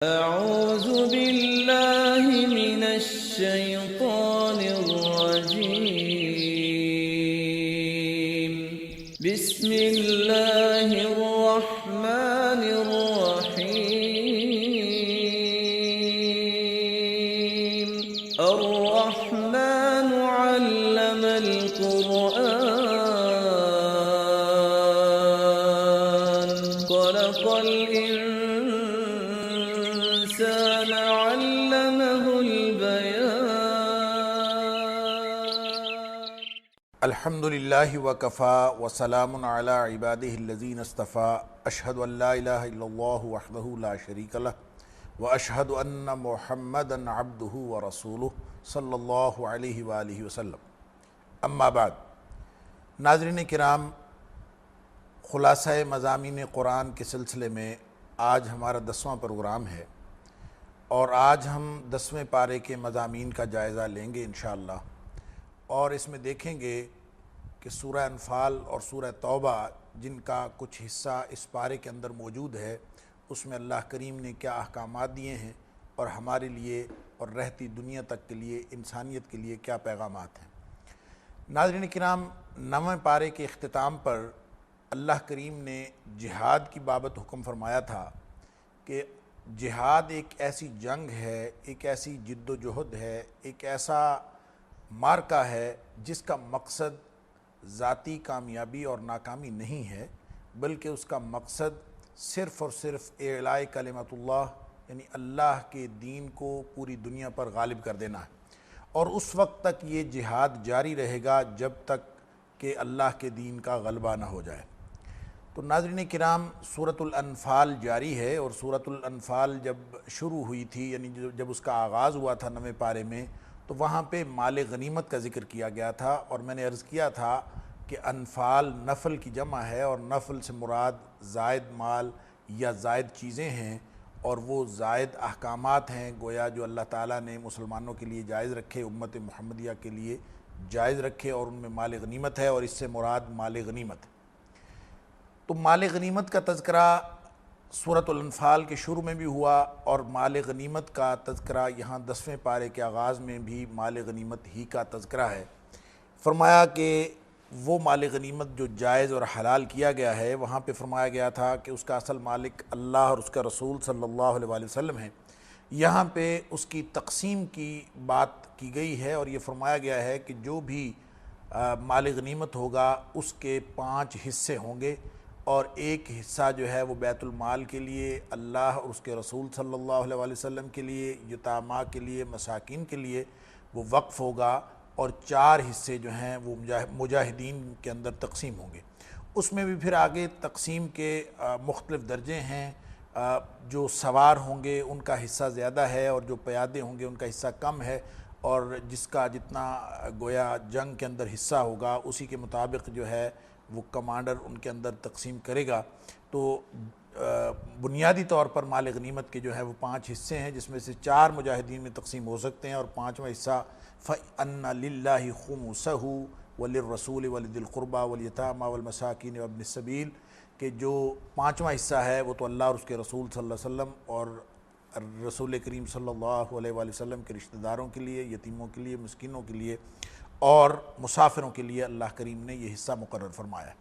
أعوذ بالله من الشيطان الرجيم. بسم الله الرحمن الرحيم. الرحمن علم القرآن خلق الإنسان علمه البيان. الحمد للہ وکفا وسلام علی عبادہ الذین اصطفیٰ اشہد ان لا الہ الا اللہ وحدہ لا شریک لہ واشہد ان محمدا عبدہ ورسولہ صلی اللہ علیہ وآلہ وسلم. اما بعد، ناظرین کرام، خلاصہ مضامین قرآن کے سلسلے میں آج ہمارا 10واں پروگرام ہے اور آج ہم 10ویں پارے کے مضامین کا جائزہ لیں گے انشاءاللہ، اور اس میں دیکھیں گے کہ سورہ انفال اور سورہ توبہ جن کا کچھ حصہ اس پارے کے اندر موجود ہے، اس میں اللہ کریم نے کیا احکامات دیے ہیں اور ہمارے لیے اور رہتی دنیا تک کے لیے، انسانیت کے لیے کیا پیغامات ہیں. ناظرین کرام، 9ویں پارے کے اختتام پر اللہ کریم نے جہاد کی بابت حکم فرمایا تھا کہ جہاد ایک ایسی جنگ ہے، ایک ایسی جد و جہد ہے، ایک ایسا مارکہ ہے جس کا مقصد ذاتی کامیابی اور ناکامی نہیں ہے، بلکہ اس کا مقصد صرف اور صرف اعلاء کلمت اللہ، یعنی اللہ کے دین کو پوری دنیا پر غالب کر دینا ہے. اور اس وقت تک یہ جہاد جاری رہے گا جب تک کہ اللہ کے دین کا غلبہ نہ ہو جائے. تو ناظرین کرام، سورۃ الانفال جاری ہے، اور سورۃ الانفال جب شروع ہوئی تھی، یعنی جب اس کا آغاز ہوا تھا 9ویں پارے میں، تو وہاں پہ مال غنیمت کا ذکر کیا گیا تھا، اور میں نے عرض کیا تھا کہ انفال نفل کی جمع ہے، اور نفل سے مراد زائد مال یا زائد چیزیں ہیں، اور وہ زائد احکامات ہیں گویا جو اللہ تعالیٰ نے مسلمانوں کے لیے جائز رکھے، امت محمدیہ کے لیے جائز رکھے، اور ان میں مال غنیمت ہے، اور اس سے مراد مال غنیمت. تو مال غنیمت کا تذکرہ سورۃ الانفال کے شروع میں بھی ہوا، اور مال غنیمت کا تذکرہ یہاں 10ویں پارے کے آغاز میں بھی مال غنیمت ہی کا تذکرہ ہے. فرمایا کہ وہ مال غنیمت جو جائز اور حلال کیا گیا ہے، وہاں پہ فرمایا گیا تھا کہ اس کا اصل مالک اللہ اور اس کا رسول صلی اللہ علیہ وآلہ وسلم ہے. یہاں پہ اس کی تقسیم کی بات کی گئی ہے، اور یہ فرمایا گیا ہے کہ جو بھی مال غنیمت ہوگا اس کے 5 حصے ہوں گے، اور ایک حصہ جو ہے وہ بیت المال کے لیے، اللہ اور اس کے رسول صلی اللہ علیہ وآلہ وسلم کے لیے، یتامیٰ کے لیے، مساکین کے لیے وہ وقف ہوگا، اور 4 حصے جو ہیں وہ مجاہدین کے اندر تقسیم ہوں گے. اس میں بھی پھر آگے تقسیم کے مختلف درجے ہیں. جو سوار ہوں گے ان کا حصہ زیادہ ہے، اور جو پیادے ہوں گے ان کا حصہ کم ہے، اور جس کا جتنا گویا جنگ کے اندر حصہ ہوگا اسی کے مطابق جو ہے وہ کمانڈر ان کے اندر تقسیم کرے گا. تو بنیادی طور پر مال غنیمت کے جو ہے وہ 5 حصے ہیں، جس میں سے 4 مجاہدین میں تقسیم ہو سکتے ہیں، اور 5واں حصہ فَإِنَّ لِلَّهِ خُمُسَهُ وَلِلرَّسُولِ وَلِذِي الْقُرْبَى وَالْيَتَامَى وَالْمَسَاكِينِ وَابْنِ السَّبِيلِ، کہ جو 5واں حصہ ہے وہ تو اللہ اور اس کے رسول صلی اللہ علیہ وسلم اور رسول کریم صلی اللہ علیہ وآلہ وسلم کے رشتہ داروں کے لیے، یتیموں کے لیے، مسکینوں کے لیے اور مسافروں کے لیے اللہ کریم نے یہ حصہ مقرر فرمایا.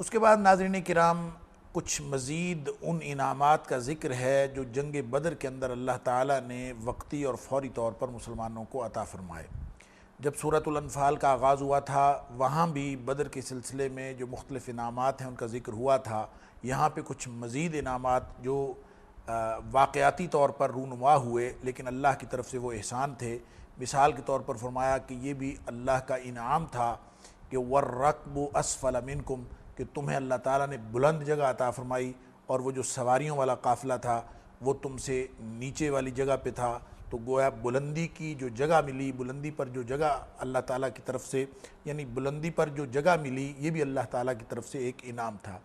اس کے بعد ناظرین کرام، کچھ مزید ان انعامات کا ذکر ہے جو جنگ بدر کے اندر اللہ تعالیٰ نے وقتی اور فوری طور پر مسلمانوں کو عطا فرمائے. جب سورۃ الانفال کا آغاز ہوا تھا، وہاں بھی بدر کے سلسلے میں جو مختلف انعامات ہیں ان کا ذکر ہوا تھا. یہاں پہ کچھ مزید انعامات جو واقعاتی طور پر رونما ہوئے، لیکن اللہ کی طرف سے وہ احسان تھے. مثال کے طور پر فرمایا کہ یہ بھی اللہ کا انعام تھا کہ وَالرَّكْبُ أَسْفَلَ مِنْكُمْ، کہ تمہیں اللہ تعالیٰ نے بلند جگہ عطا فرمائی، اور وہ جو سواریوں والا قافلہ تھا وہ تم سے نیچے والی جگہ پہ تھا. تو گویا بلندی کی جو جگہ ملی، بلندی پر جو جگہ اللہ تعالیٰ کی طرف سے، یعنی بلندی پر جو جگہ ملی، یہ بھی اللہ تعالیٰ کی طرف سے ایک انعام تھا.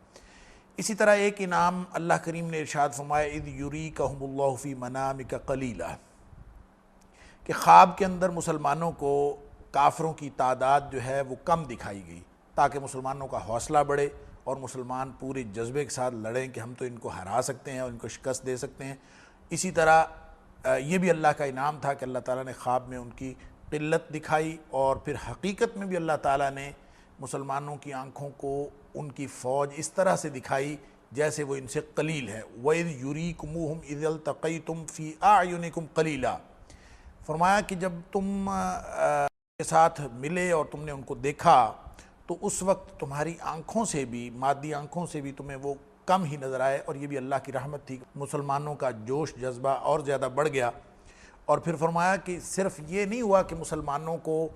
اسی طرح ایک انعام اللہ کریم نے ارشاد فرمایا اِذْ يُرِيكَهُمُ اللَّهُ فِي مَنَامِكَ قَلِيلًا، کہ خواب کے اندر مسلمانوں کو کافروں کی تعداد جو ہے وہ کم دکھائی گئی، تاکہ مسلمانوں کا حوصلہ بڑھے اور مسلمان پورے جذبے کے ساتھ لڑیں کہ ہم تو ان کو ہرا سکتے ہیں اور ان کو شکست دے سکتے ہیں. اسی طرح یہ بھی اللہ کا انعام تھا کہ اللہ تعالیٰ نے خواب میں ان کی قلت دکھائی، اور پھر حقیقت میں بھی اللہ تعالیٰ نے مسلمانوں کی آنکھوں کو ان کی فوج اس طرح سے دکھائی جیسے وہ ان سے قلیل ہے۔ وَإِذْ يُرِيكُمُوهُمْ إِذْ الْتَقَيْتُمْ فِي أَعْيُنِكُمْ قَلِيلًا، فرمایا کہ جب تم کے ساتھ ملے اور تم نے ان کو دیکھا تو اس وقت تمہاری آنکھوں سے بھی، مادی آنکھوں سے بھی تمہیں وہ کم ہی نظر آئے، اور یہ بھی اللہ کی رحمت تھی۔ مسلمانوں کا جوش جذبہ اور زیادہ بڑھ گیا، اور پھر فرمایا کہ صرف یہ نہیں ہوا کہ مسلمانوں کو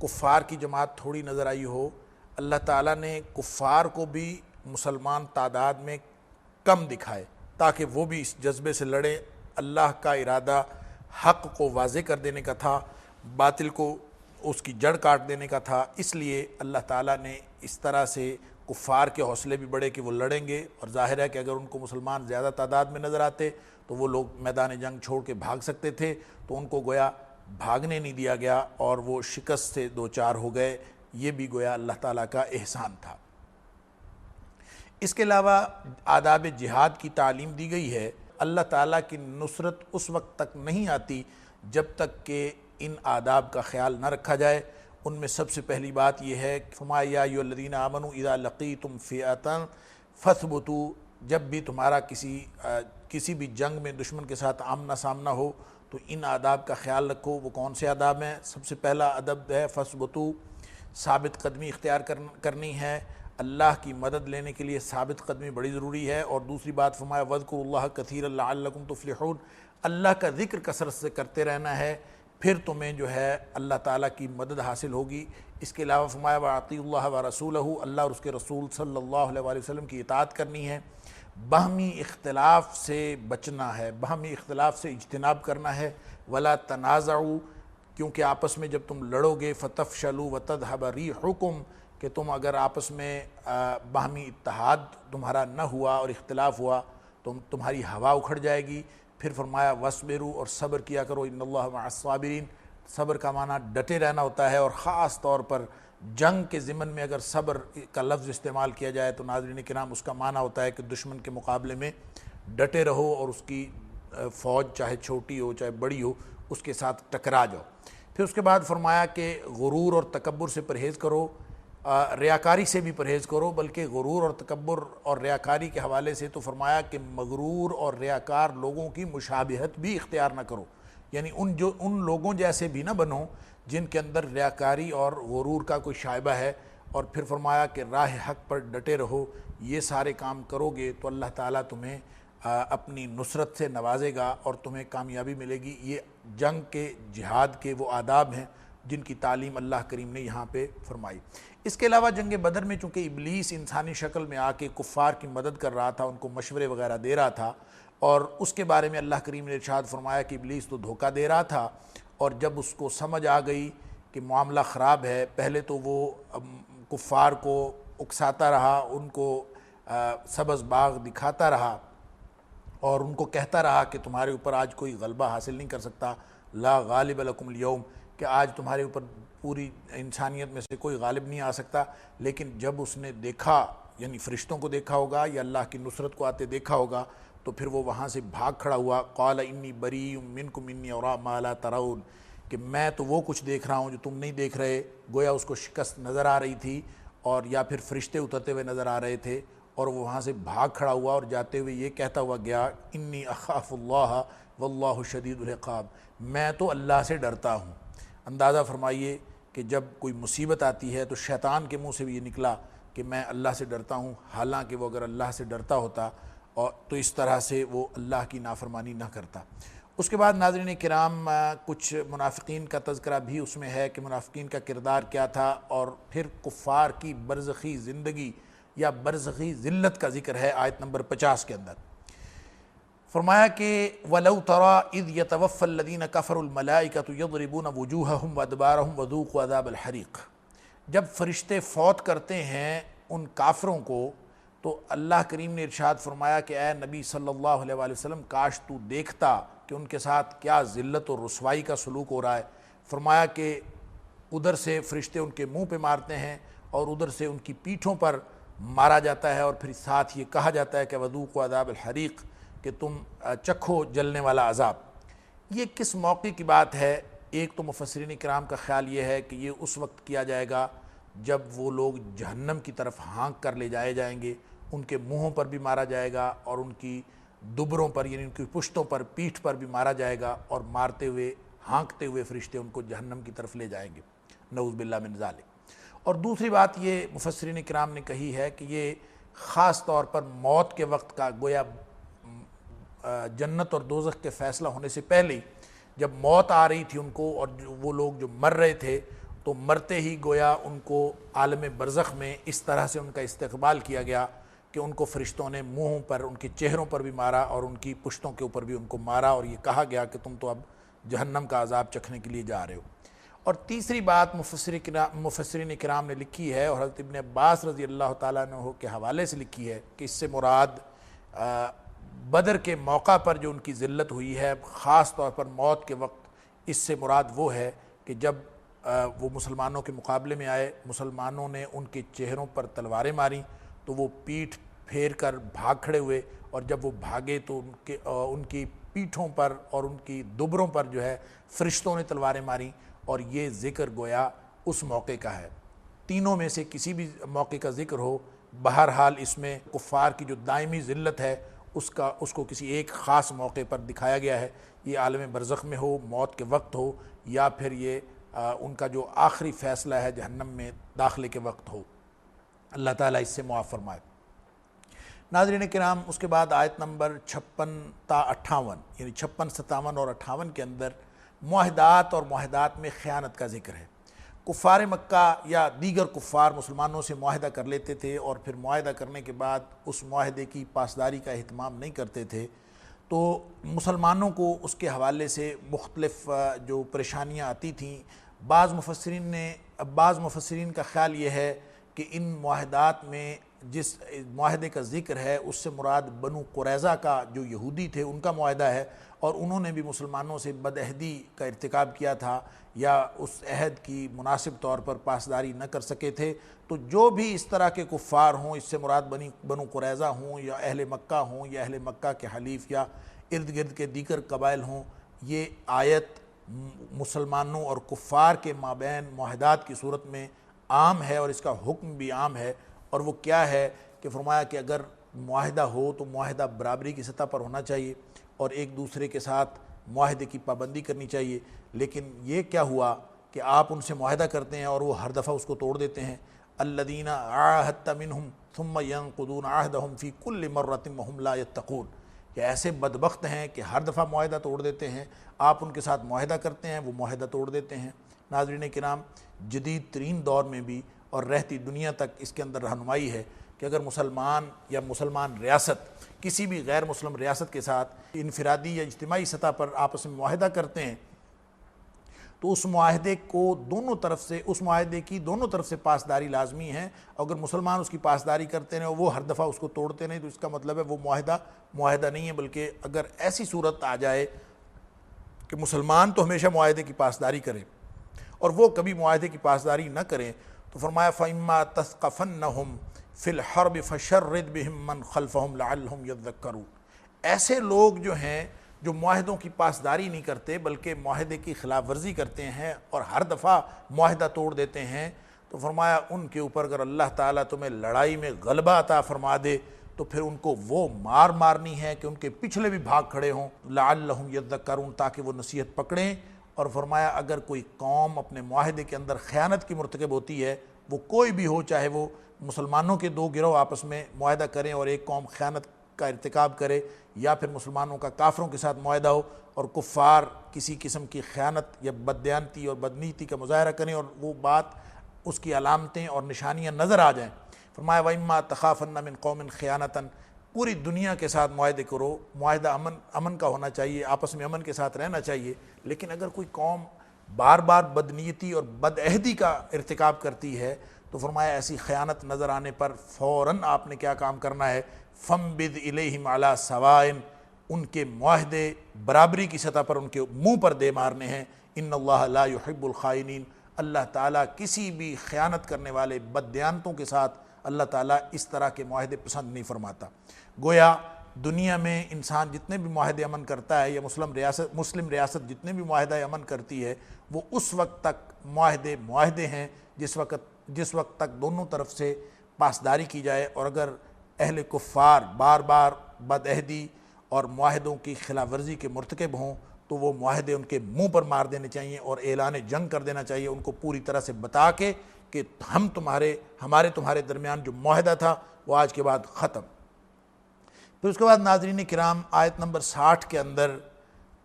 کفار کی جماعت تھوڑی نظر آئی ہو، اللہ تعالیٰ نے کفار کو بھی مسلمان تعداد میں کم دکھائے تاکہ وہ بھی اس جذبے سے لڑیں۔ اللہ کا ارادہ حق کو واضح کر دینے کا تھا، باطل کو اس کی جڑ کاٹ دینے کا تھا، اس لیے اللہ تعالیٰ نے اس طرح سے کفار کے حوصلے بھی بڑھے کہ وہ لڑیں گے، اور ظاہر ہے کہ اگر ان کو مسلمان زیادہ تعداد میں نظر آتے تو وہ لوگ میدان جنگ چھوڑ کے بھاگ سکتے تھے، تو ان کو گویا بھاگنے نہیں دیا گیا اور وہ شکست سے دوچار ہو گئے۔ یہ بھی گویا اللہ تعالیٰ کا احسان تھا۔ اس کے علاوہ آداب جہاد کی تعلیم دی گئی ہے۔ اللہ تعالیٰ کی نصرت اس وقت تک نہیں آتی جب تک کہ ان آداب کا خیال نہ رکھا جائے۔ ان میں سب سے پہلی بات یہ ہے کہ فرمایا یا ایھا الذین آمنوا اذا لقیتم فئۃ فاثبتوا، جب بھی تمہارا کسی بھی جنگ میں دشمن کے ساتھ آمنا سامنا ہو تو ان آداب کا خیال رکھو۔ وہ کون سے آداب ہیں؟ سب سے پہلا ادب ہے فاثبتوا، ثابت قدمی اختیار کرنی ہے۔ اللہ کی مدد لینے کے لیے ثابت قدمی بڑی ضروری ہے۔ اور دوسری بات فرمایا وَاذْكُرُوا اللَّهَ كَثِيرًا لَعَلَّكُمْ تُفْلِحُونَ، اللہ کا ذکر کثرت سے کرتے رہنا ہے، پھر تمہیں جو ہے اللہ تعالیٰ کی مدد حاصل ہوگی۔ اس کے علاوہ فرمایا وَأَطِیعُوا اللَّهَ وَرَسُولَهُ، اللہ اور اس کے رسول صلی اللہ علیہ وآلہ وسلم کی اطاعت کرنی ہے۔ باہمی اختلاف سے بچنا ہے، باہمی اختلاف سے اجتناب کرنا ہے۔ وَلَا تَنَازَعُوا، کیونکہ آپس میں جب تم لڑو گے فَتَفْشَلُوا وَتَذْهَبَ رِيحُكُمْ، کہ تم اگر آپس میں باہمی اتحاد تمہارا نہ ہوا اور اختلاف ہوا تو تمہاری ہوا اکھڑ جائے گی۔ پھر فرمایا وَاصْبِرُوا، اور صبر کیا کرو، إِنَّ اللَّهَ مَعَ الصَّابِرِينَ، صبر کا معنی ڈٹے رہنا ہوتا ہے، اور خاص طور پر جنگ کے ضمن میں اگر صبر کا لفظ استعمال کیا جائے تو ناظرین کرام اس کا معنی ہوتا ہے کہ دشمن کے مقابلے میں ڈٹے رہو اور اس کی فوج چاہے چھوٹی ہو چاہے بڑی ہو اس کے ساتھ ٹکرا جاؤ۔ پھر اس کے بعد فرمایا کہ غرور اور تکبر سے پرہیز کرو، ریاکاری سے بھی پرہیز کرو، بلکہ غرور اور تکبر اور ریاکاری کے حوالے سے تو فرمایا کہ مغرور اور ریاکار لوگوں کی مشابہت بھی اختیار نہ کرو، یعنی ان لوگوں جیسے بھی نہ بنو جن کے اندر ریاکاری اور غرور کا کوئی شائبہ ہے۔ اور پھر فرمایا کہ راہ حق پر ڈٹے رہو، یہ سارے کام کرو گے تو اللہ تعالیٰ تمہیں اپنی نصرت سے نوازے گا اور تمہیں کامیابی ملے گی۔ یہ جنگ کے جہاد کے وہ آداب ہیں جن کی تعلیم اللہ کریم نے یہاں پہ فرمائی۔ اس کے علاوہ جنگ بدر میں چونکہ ابلیس انسانی شکل میں آ کے کفار کی مدد کر رہا تھا، ان کو مشورے وغیرہ دے رہا تھا، اور اس کے بارے میں اللہ کریم نے ارشاد فرمایا کہ ابلیس تو دھوکہ دے رہا تھا، اور جب اس کو سمجھ آ گئی کہ معاملہ خراب ہے، پہلے تو وہ کفار کو اکساتا رہا، ان کو سبز باغ دکھاتا رہا اور ان کو کہتا رہا کہ تمہارے اوپر آج کوئی غلبہ حاصل نہیں کر سکتا، لا غالب لکم اليوم، کہ آج تمہارے اوپر پوری انسانیت میں سے کوئی غالب نہیں آ سکتا۔ لیکن جب اس نے دیکھا، یعنی فرشتوں کو دیکھا ہوگا یا اللہ کی نصرت کو آتے دیکھا ہوگا، تو پھر وہ وہاں سے بھاگ کھڑا ہوا، قال انی بریء منکم انی ارى ما لا ترون، کہ میں تو وہ کچھ دیکھ رہا ہوں جو تم نہیں دیکھ رہے۔ گویا اس کو شکست نظر آ رہی تھی، اور یا پھر فرشتے اترتے ہوئے نظر آ رہے تھے، اور وہ وہاں سے بھاگ کھڑا ہوا اور جاتے ہوئے یہ کہتا ہوا گیا انی اخاف اللہ واللہ شدید العقاب، میں تو اللہ سے ڈرتا ہوں۔ اندازہ فرمائیے کہ جب کوئی مصیبت آتی ہے تو شیطان کے منہ سے بھی یہ نکلا کہ میں اللہ سے ڈرتا ہوں، حالانکہ وہ اگر اللہ سے ڈرتا ہوتا اور تو اس طرح سے وہ اللہ کی نافرمانی نہ کرتا۔ اس کے بعد ناظرین کرام کچھ منافقین کا تذکرہ بھی اس میں ہے کہ منافقین کا کردار کیا تھا، اور پھر کفار کی برزخی زندگی یا برزخی ذلت کا ذکر ہے آیت نمبر 50 کے اندر۔ فرمایا کہ وَلَوْ تَرَى إِذْ يَتَوَفَّى الَّذِينَ كَفَرُوا الْمَلَائِكَةُ يَضْرِبُونَ وُجُوهَهُمْ وَأَدْبَارَهُمْ وَذُوقُوا عَذَابَ الْحَرِيقِ، جب فرشتے فوت کرتے ہیں ان کافروں کو تو اللہ کریم نے ارشاد فرمایا کہ اے نبی صلی اللہ علیہ وآلہ وسلم کاش تو دیکھتا کہ ان کے ساتھ کیا ذلت اور رسوائی کا سلوک ہو رہا ہے۔ فرمایا کہ ادھر سے فرشتے ان کے منہ پہ مارتے ہیں اور ادھر سے ان کی پیٹھوں پر مارا جاتا ہے، اور پھر ساتھ یہ کہا جاتا ہے کہ وذوقوا عذاب الحریق، کہ تم چکھو جلنے والا عذاب۔ یہ کس موقع کی بات ہے؟ ایک تو مفسرین کرام کا خیال یہ ہے کہ یہ اس وقت کیا جائے گا جب وہ لوگ جہنم کی طرف ہانک کر لے جائے جائیں گے، ان کے منہوں پر بھی مارا جائے گا اور ان کی دبروں پر یعنی ان کی پشتوں پر، پیٹھ پر بھی مارا جائے گا، اور مارتے ہوئے ہانکتے ہوئے فرشتے ان کو جہنم کی طرف لے جائیں گے، نعوذ باللہ من ذالک۔ اور دوسری بات یہ مفسرین کرام نے کہی ہے کہ یہ خاص طور پر موت کے وقت کا، گویا جنت اور دوزخ کے فیصلہ ہونے سے پہلے جب موت آ رہی تھی ان کو، اور وہ لوگ جو مر رہے تھے تو مرتے ہی گویا ان کو عالم برزخ میں اس طرح سے ان کا استقبال کیا گیا کہ ان کو فرشتوں نے منہوں پر، ان کے چہروں پر بھی مارا اور ان کی پشتوں کے اوپر بھی ان کو مارا، اور یہ کہا گیا کہ تم تو اب جہنم کا عذاب چکھنے کے لیے جا رہے ہو۔ اور تیسری بات مفسرین کرام نے لکھی ہے، اور حضرت ابن عباس رضی اللہ تعالیٰ عنہ کے حوالے سے لکھی ہے کہ اس سے مراد بدر کے موقع پر جو ان کی ذلت ہوئی ہے، خاص طور پر موت کے وقت، اس سے مراد وہ ہے کہ جب وہ مسلمانوں کے مقابلے میں آئے، مسلمانوں نے ان کے چہروں پر تلواریں ماریں تو وہ پیٹھ پھیر کر بھاگ کھڑے ہوئے، اور جب وہ بھاگے تو ان کی پیٹھوں پر اور ان کی دبروں پر جو ہے فرشتوں نے تلواریں ماریں، اور یہ ذکر گویا اس موقع کا ہے۔ تینوں میں سے کسی بھی موقع کا ذکر ہو، بہرحال اس میں کفار کی جو دائمی ذلت ہے اس کو کسی ایک خاص موقع پر دکھایا گیا ہے، یہ عالم برزخ میں ہو، موت کے وقت ہو، یا پھر یہ ان کا جو آخری فیصلہ ہے جہنم میں داخلے کے وقت ہو۔ اللہ تعالیٰ اس سے معاف فرمائے۔ ناظرین کرام، اس کے بعد آیت نمبر 56 تا 58 یعنی 56، 57 اور 58 کے اندر معاہدات اور معاہدات میں خیانت کا ذکر ہے۔ کفار مکہ یا دیگر کفار مسلمانوں سے معاہدہ کر لیتے تھے، اور پھر معاہدہ کرنے کے بعد اس معاہدے کی پاسداری کا اہتمام نہیں کرتے تھے، تو مسلمانوں کو اس کے حوالے سے مختلف جو پریشانیاں آتی تھیں۔ بعض مفسرین کا خیال یہ ہے کہ ان معاہدات میں جس معاہدے کا ذکر ہے اس سے مراد بنو قریظہ کا جو یہودی تھے ان کا معاہدہ ہے، اور انہوں نے بھی مسلمانوں سے بدعہدی کا ارتکاب کیا تھا یا اس عہد کی مناسب طور پر پاسداری نہ کر سکے تھے۔ تو جو بھی اس طرح کے کفار ہوں، اس سے مراد بنو قریظہ ہوں یا اہل مکہ ہوں یا اہل مکہ کے حلیف یا ارد گرد کے دیگر قبائل ہوں، یہ آیت مسلمانوں اور کفار کے مابین معاہدات کی صورت میں عام ہے، اور اس کا حکم بھی عام ہے۔ اور وہ کیا ہے کہ فرمایا کہ اگر معاہدہ ہو تو معاہدہ برابری کی سطح پر ہونا چاہیے، اور ایک دوسرے کے ساتھ معاہدے کی پابندی کرنی چاہیے۔ لیکن یہ کیا ہوا کہ آپ ان سے معاہدہ کرتے ہیں اور وہ ہر دفعہ اس کو توڑ دیتے ہیں۔ الذین عاہدت منہم ثم ینقضون عہدہم فی کل مرۃ وہم لا یتقون، کہ ایسے بدبخت ہیں کہ ہر دفعہ معاہدہ توڑ دیتے ہیں، آپ ان کے ساتھ معاہدہ کرتے ہیں، وہ معاہدہ توڑ دیتے ہیں۔ ناظرین کرام، جدید ترین دور میں بھی اور رہتی دنیا تک اس کے اندر رہنمائی ہے کہ اگر مسلمان یا مسلمان ریاست کسی بھی غیر مسلم ریاست کے ساتھ انفرادی یا اجتماعی سطح پر آپس میں معاہدہ کرتے ہیں تو اس معاہدے کی دونوں طرف سے پاسداری لازمی ہے۔ اگر مسلمان اس کی پاسداری کرتے ہیں اور وہ ہر دفعہ اس کو توڑتے نہیں تو اس کا مطلب ہے وہ معاہدہ نہیں ہے، بلکہ اگر ایسی صورت آ جائے کہ مسلمان تو ہمیشہ معاہدے کی پاسداری کریں اور وہ کبھی معاہدے کی پاسداری نہ کریں، تو فرمایا فَإِمَّا تَثْقَفَنَّهُمْ فِي الْحَرْبِ فَشَرِّدْ بِهِمْ مَنْ خَلْفَهُمْ لَعَلَّهُمْ يَذَّكَّرُونَ۔ ایسے لوگ جو ہیں جو معاہدوں کی پاسداری نہیں کرتے بلکہ معاہدے کی خلاف ورزی کرتے ہیں اور ہر دفعہ معاہدہ توڑ دیتے ہیں، تو فرمایا ان کے اوپر اگر اللہ تعالیٰ تمہیں لڑائی میں غلبہ عطا فرما دے تو پھر ان کو وہ مارنی ہے کہ ان کے پچھلے بھی بھاگ کھڑے ہوں، لعلہم یذکرون، تاکہ وہ نصیحت پکڑیں۔ اور فرمایا اگر کوئی قوم اپنے معاہدے کے اندر خیانت کی مرتکب ہوتی ہے، وہ کوئی بھی ہو، چاہے وہ مسلمانوں کے دو گروہ آپس میں معاہدہ کریں اور ایک قوم خیانت کا ارتکاب کرے، یا پھر مسلمانوں کا کافروں کے ساتھ معاہدہ ہو اور کفار کسی قسم کی خیانت یا بددیانتی اور بدنیتی کا مظاہرہ کریں اور وہ بات اس کی علامتیں اور نشانیاں نظر آ جائیں، فرمایا وَإِمَّا تَخَافَنَّ مِن قَوْمٍ خِيَانَةً، پوری دنیا کے ساتھ معاہدے کرو، معاہدہ امن کا ہونا چاہیے، آپس میں امن کے ساتھ رہنا چاہیے، لیکن اگر کوئی قوم بار بار بدنیتی اور بدعہدی کا ارتکاب کرتی ہے تو فرمایا ایسی خیانت نظر آنے پر فوراً آپ نے کیا کام کرنا ہے، فَانبِذْ إِلَيْهِمْ عَلَى سَوَاءٍ، ان کے معاہدے برابری کی سطح پر ان کے منہ پر دے مارنے ہیں۔ ان اللہ لا يحب الخائنین، اللہ تعالیٰ کسی بھی خیانت کرنے والے بددیانتوں کے ساتھ اللہ تعالیٰ اس طرح کے معاہدے پسند نہیں فرماتا۔ گویا دنیا میں انسان جتنے بھی معاہدے امن کرتا ہے یا مسلم ریاست جتنے بھی معاہدہ امن کرتی ہے وہ اس وقت تک معاہدے ہیں جس وقت تک دونوں طرف سے پاسداری کی جائے، اور اگر اہل کفار بار بار بدعہدی اور معاہدوں کی خلاف ورزی کے مرتکب ہوں تو وہ معاہدے ان کے منہ پر مار دینے چاہیے اور اعلان جنگ کر دینا چاہیے، ان کو پوری طرح سے بتا کے کہ تمہارے درمیان جو معاہدہ تھا وہ آج کے بعد ختم۔ پھر اس کے بعد ناظرین کرام آیت نمبر 60 کے اندر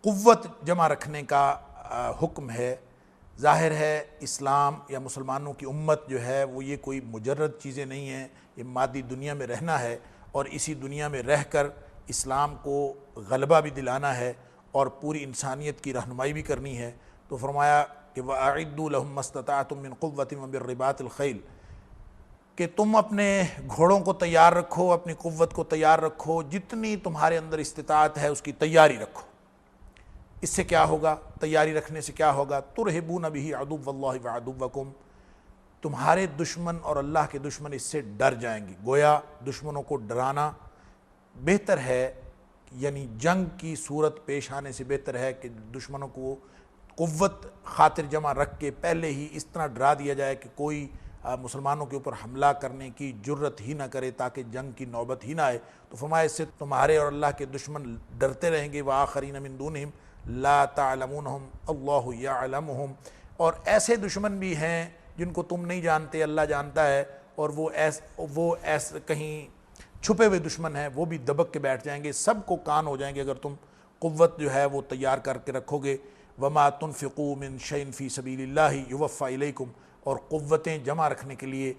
قوت جمع رکھنے کا حکم ہے۔ ظاہر ہے اسلام یا مسلمانوں کی امت جو ہے وہ یہ کوئی مجرد چیزیں نہیں ہیں، یہ مادی دنیا میں رہنا ہے اور اسی دنیا میں رہ کر اسلام کو غلبہ بھی دلانا ہے اور پوری انسانیت کی رہنمائی بھی کرنی ہے۔ تو فرمایا کہ وَأَعِدُّوا لَهُم مَّا اسْتَطَعْتُم مِّن قُوَّةٍ وَمِن الْخَيْلِ، کہ تم اپنے گھوڑوں کو تیار رکھو، اپنی قوت کو تیار رکھو، جتنی تمہارے اندر استطاعت ہے اس کی تیاری رکھو۔ اس سے کیا ہوگا؟ تیاری رکھنے سے کیا ہوگا؟ تُرْهِبُونَ بِهِ عَدُوَّ اللَّهِ وَعَدُوَّكُمْ، تمہارے دشمن اور اللہ کے دشمن اس سے ڈر جائیں گے۔ گویا دشمنوں کو ڈرانا بہتر ہے، یعنی جنگ کی صورت پیش آنے سے بہتر ہے کہ دشمنوں کو قوت خاطر جمع رکھ کے پہلے ہی اس طرح ڈرا دیا جائے کہ کوئی مسلمانوں کے اوپر حملہ کرنے کی جرت ہی نہ کرے تاکہ جنگ کی نوبت ہی نہ آئے۔ تو فرمایا اس سے تمہارے اور اللہ کے دشمن ڈرتے رہیں گے۔ وَآخَرِينَ مِن دُونِهِمْ لَا تَعْلَمُونَهُمْ اللَّهُ يَعْلَمُهُمْ، اور ایسے دشمن بھی ہیں جن کو تم نہیں جانتے، اللہ جانتا ہے، اور وہ کہیں چھپے ہوئے دشمن ہیں، وہ بھی دبک کے بیٹھ جائیں گے، سب کو کان ہو جائیں گے اگر تم قوت جو ہے وہ تیار کر کے رکھو گے۔ وَمَا تُنْفِقُوا مِنْ شَيْءٍ فِي سَبِيلِ اللَّهِ يُوَفَّى إِلَيْكُمْ، اور قوتیں جمع رکھنے کے لیے،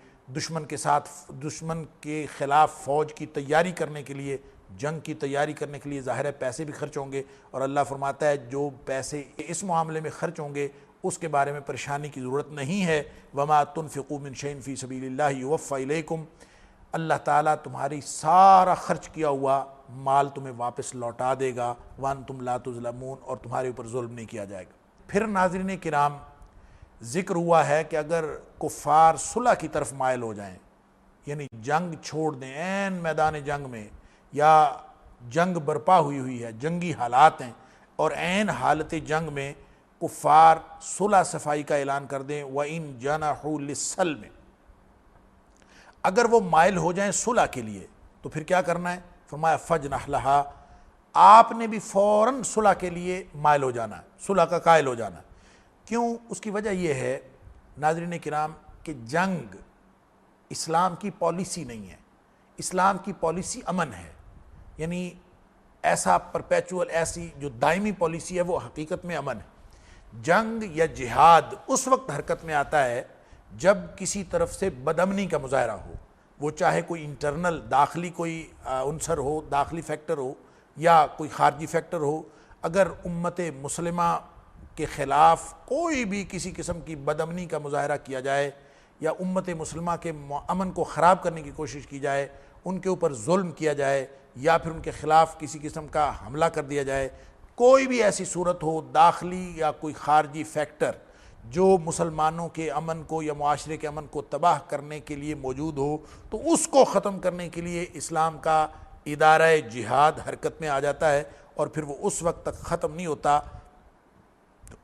دشمن کے خلاف فوج کی تیاری کرنے کے لیے، جنگ کی تیاری کرنے کے لیے ظاہر ہے پیسے بھی خرچ ہوں گے، اور اللہ فرماتا ہے جو پیسے اس معاملے میں خرچ ہوں گے اس کے بارے میں پریشانی کی ضرورت نہیں ہے۔ وَمَا تُنْفِقُوا مِنْ شَيْءٍ فِي سَبِيلِ اللَّهِ يُوَفَّى إِلَيْكُمْ، اللہ تعالیٰ تمہاری سارا خرچ کیا ہوا مال تمہیں واپس لوٹا دے گا۔ وَأَنْتُمْ لَا تُظْلَمُونَ، اور تمہارے اوپر ظلم نہیں کیا جائے گا۔ پھر ناظرین کرام ذکر ہوا ہے کہ اگر کفار صلح کی طرف مائل ہو جائیں، یعنی جنگ چھوڑ دیں عین میدان جنگ میں، یا جنگ برپا ہوئی ہے، جنگی حالات ہیں، اور عین حالت جنگ میں کفار صلح صفائی کا اعلان کر دیں، وَإِن جَنَحُوا لِلسَّلْمِ، اگر وہ مائل ہو جائیں صلح کے لیے تو پھر کیا کرنا ہے؟ فرمایا فَجْنَحْ لَهَا، آپ نے بھی فوراً صلح کے لیے مائل ہو جانا ہے، صلح کا قائل ہو جانا ہے۔ کیوں؟ اس کی وجہ یہ ہے ناظرین کرام کہ جنگ اسلام کی پالیسی نہیں ہے، اسلام کی پالیسی امن ہے، یعنی ایسا پرپیچول، ایسی جو دائمی پالیسی ہے وہ حقیقت میں امن ہے۔ جنگ یا جہاد اس وقت حرکت میں آتا ہے جب کسی طرف سے بدامنی کا مظاہرہ ہو، وہ چاہے کوئی انٹرنل داخلی کوئی عنصر ہو، داخلی فیکٹر ہو، یا کوئی خارجی فیکٹر ہو۔ اگر امت مسلمہ کے خلاف کوئی بھی کسی قسم کی بدامنی کا مظاہرہ کیا جائے، یا امت مسلمہ کے امن کو خراب کرنے کی کوشش کی جائے، ان کے اوپر ظلم کیا جائے، یا پھر ان کے خلاف کسی قسم کا حملہ کر دیا جائے، کوئی بھی ایسی صورت ہو داخلی یا کوئی خارجی فیکٹر جو مسلمانوں کے امن کو یا معاشرے کے امن کو تباہ کرنے کے لیے موجود ہو، تو اس کو ختم کرنے کے لیے اسلام کا ادارہ جہاد حرکت میں آ جاتا ہے، اور پھر وہ اس وقت تک ختم نہیں ہوتا،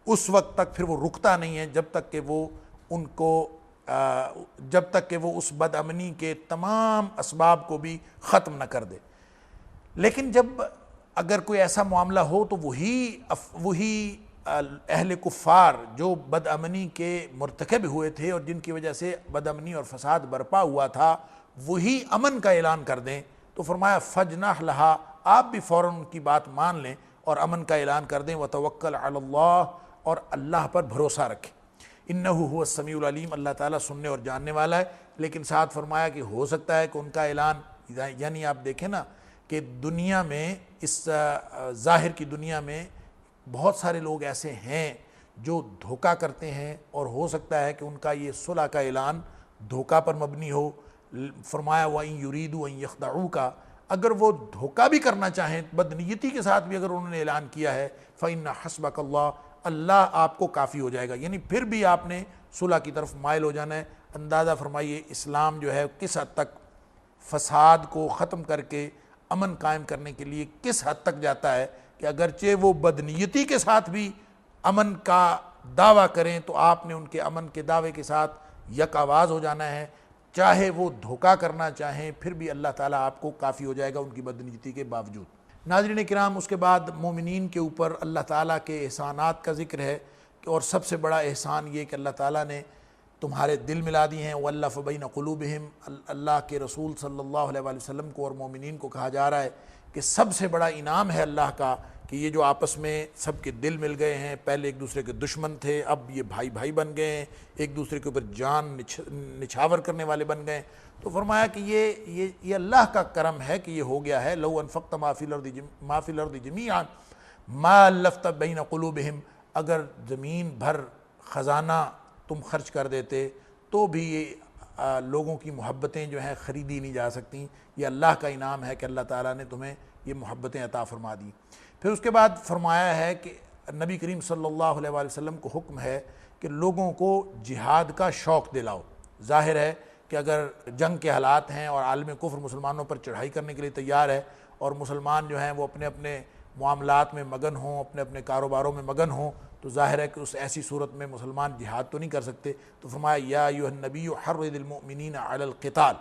اس وقت تک پھر وہ رکتا نہیں ہے جب تک کہ وہ اس بدامنی کے تمام اسباب کو بھی ختم نہ کر دے۔ لیکن جب اگر کوئی ایسا معاملہ ہو تو وہی اہل کفار جو بدامنی کے مرتکب ہوئے تھے اور جن کی وجہ سے بدامنی اور فساد برپا ہوا تھا، وہی امن کا اعلان کر دیں، تو فرمایا فَجْنَحْ لَهَا، آپ بھی فوراً ان کی بات مان لیں اور امن کا اعلان کر دیں، وَتَوَكَّلْ عَلَى اللَّهِ، اور اللہ پر بھروسہ رکھیں، إِنَّهُ هُوَ السَّمِيعُ الْعَلِيمُ، اللہ تعالیٰ سننے اور جاننے والا ہے۔ لیکن ساتھ فرمایا کہ ہو سکتا ہے کہ ان کا اعلان، یعنی آپ دیکھیں نا کہ دنیا میں، اس ظاہر کی دنیا میں بہت سارے لوگ ایسے ہیں جو دھوکہ کرتے ہیں، اور ہو سکتا ہے کہ ان کا یہ صلح کا اعلان دھوکہ پر مبنی ہو۔ فرمایا وَإِن يُرِيدُوا أَن يَخْدَعُوكَ، اگر وہ دھوکہ بھی کرنا چاہیں، بدنیتی کے ساتھ بھی اگر انہوں نے اعلان کیا ہے، فَإِنَّ حَسْبَكَ اللَّهُ، اللہ آپ کو کافی ہو جائے گا، یعنی پھر بھی آپ نے صلح کی طرف مائل ہو جانا ہے۔ اندازہ فرمائیے اسلام جو ہے کس حد تک فساد کو ختم کر کے امن قائم کرنے کے لیے کس حد تک جاتا ہے کہ اگرچہ وہ بدنیتی کے ساتھ بھی امن کا دعویٰ کریں تو آپ نے ان کے امن کے دعوے کے ساتھ یک آواز ہو جانا ہے، چاہے وہ دھوکہ کرنا چاہیں پھر بھی اللہ تعالیٰ آپ کو کافی ہو جائے گا ان کی بدنیتی کے باوجود۔ ناظرین کرام، اس کے بعد مومنین کے اوپر اللہ تعالیٰ کے احسانات کا ذکر ہے، اور سب سے بڑا احسان یہ کہ اللہ تعالیٰ نے تمہارے دل ملا دیے ہیں، وَأَلَّفَ بَيْنَ قُلُوبِهِمْ۔ اللہ کے رسول صلی اللہ علیہ وآلہ وسلم کو اور مومنین کو کہا جا رہا ہے کہ سب سے بڑا انعام ہے اللہ کا کہ یہ جو آپس میں سب کے دل مل گئے ہیں، پہلے ایک دوسرے کے دشمن تھے، اب یہ بھائی بھائی بن گئے ہیں، ایک دوسرے کے اوپر جان نچھاور کرنے والے بن گئے ہیں۔ تو فرمایا کہ یہ اللہ کا کرم ہے کہ یہ ہو گیا ہے۔ لَوْ أَنفَقْتَ مَا فِي الْأَرْضِ جَمِيعًا مَا أَلَّفْتَ بَيْنَ قُلُوبِهِمْ، اگر زمین بھر خزانہ تم خرچ کر دیتے تو بھی یہ لوگوں کی محبتیں جو ہیں خریدی نہیں جا سکتی۔ یہ اللہ کا انعام ہے کہ اللہ تعالیٰ نے تمہیں یہ محبتیں عطا فرما دی۔ پھر اس کے بعد فرمایا ہے کہ نبی کریم صلی اللہ علیہ وآلہ وسلم کو حکم ہے کہ لوگوں کو جہاد کا شوق دلاؤ۔ ظاہر ہے کہ اگر جنگ کے حالات ہیں اور عالم کفر مسلمانوں پر چڑھائی کرنے کے لیے تیار ہے اور مسلمان جو ہیں وہ اپنے اپنے معاملات میں مگن ہوں، اپنے اپنے کاروباروں میں مگن ہوں، تو ظاہر ہے کہ اس ایسی صورت میں مسلمان جہاد تو نہیں کر سکتے۔ تو فرمایا یا ایھا النبی حرض المؤمنین علی القتال،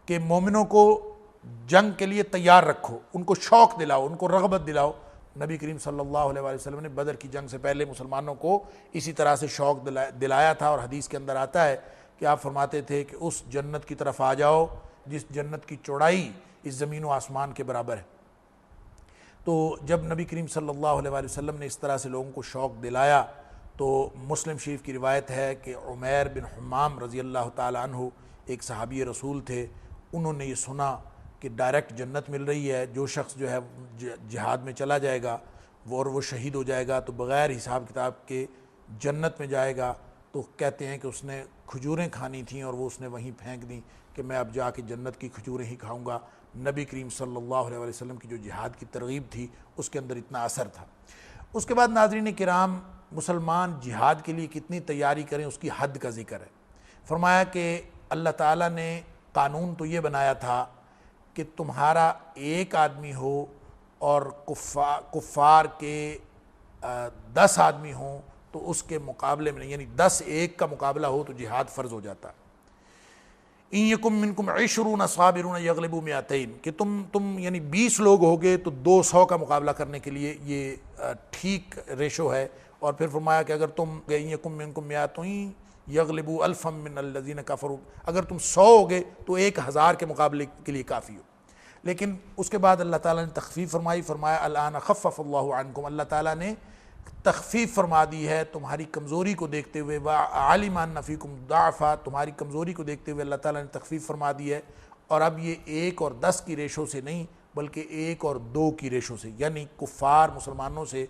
کہ مومنوں کو جنگ کے لیے تیار رکھو، ان کو شوق دلاؤ، ان کو رغبت دلاؤ۔ نبی کریم صلی اللہ علیہ وآلہ وسلم نے بدر کی جنگ سے پہلے مسلمانوں کو اسی طرح سے شوق دلایا تھا، اور حدیث کے اندر آتا ہے کہ آپ فرماتے تھے کہ اس جنت کی طرف آ جاؤ جس جنت کی چوڑائی اس زمین و آسمان کے برابر ہے۔ تو جب نبی کریم صلی اللہ علیہ وآلہ وسلم نے اس طرح سے لوگوں کو شوق دلایا تو مسلم شریف کی روایت ہے کہ عمیر بن حمام رضی اللہ تعالی عنہ ایک صحابی رسول تھے، انہوں نے یہ سنا کہ ڈائریکٹ جنت مل رہی ہے، جو شخص جو ہے جہاد میں چلا جائے گا وہ شہید ہو جائے گا تو بغیر حساب کتاب کے جنت میں جائے گا۔ تو کہتے ہیں کہ اس نے کھجوریں کھانی تھیں اور وہ اس نے وہیں پھینک دیں کہ میں اب جا کے جنت کی کھجوریں ہی کھاؤں گا۔ نبی کریم صلی اللہ علیہ وسلم کی جو جہاد کی ترغیب تھی اس کے اندر اتنا اثر تھا۔ اس کے بعد ناظرین کرام، مسلمان جہاد کے لیے کتنی تیاری کریں اس کی حد کا ذکر ہے۔ فرمایا کہ اللہ تعالیٰ نے قانون تو یہ بنایا تھا کہ تمہارا ایک آدمی ہو اور کفار کے 10 آدمی ہوں تو اس کے مقابلے میں، یعنی 10 ایک کا مقابلہ ہو تو جہاد فرض ہو جاتا۔ ان یکم منکم 20 صابرون یغلبوا 200، کہ تم یعنی 20 لوگ ہوگے تو 200 کا مقابلہ کرنے کے لیے یہ ٹھیک ریشو ہے۔ اور پھر فرمایا کہ اگر تم ان یکم منکم 100 یغلبوا 1000 من الذین کفروا، اگر تم 100 ہوگے تو 1000 کے مقابلے کے لیے کافی ہو۔ لیکن اس کے بعد اللہ تعالیٰ نے تخفیف فرمائی، فرمایا الآن خفف اللہ عنکم، اللہ تعالیٰ نے تخفیف فرما دی ہے تمہاری کمزوری کو دیکھتے ہوئے، وعلم ان فیکم ضعفا، تمہاری کمزوری کو دیکھتے ہوئے اللہ تعالیٰ نے تخفیف فرما دی ہے۔ اور اب یہ 1 اور 10 کی ریشو سے نہیں بلکہ 1 اور 2 کی ریشو سے، یعنی کفار مسلمانوں سے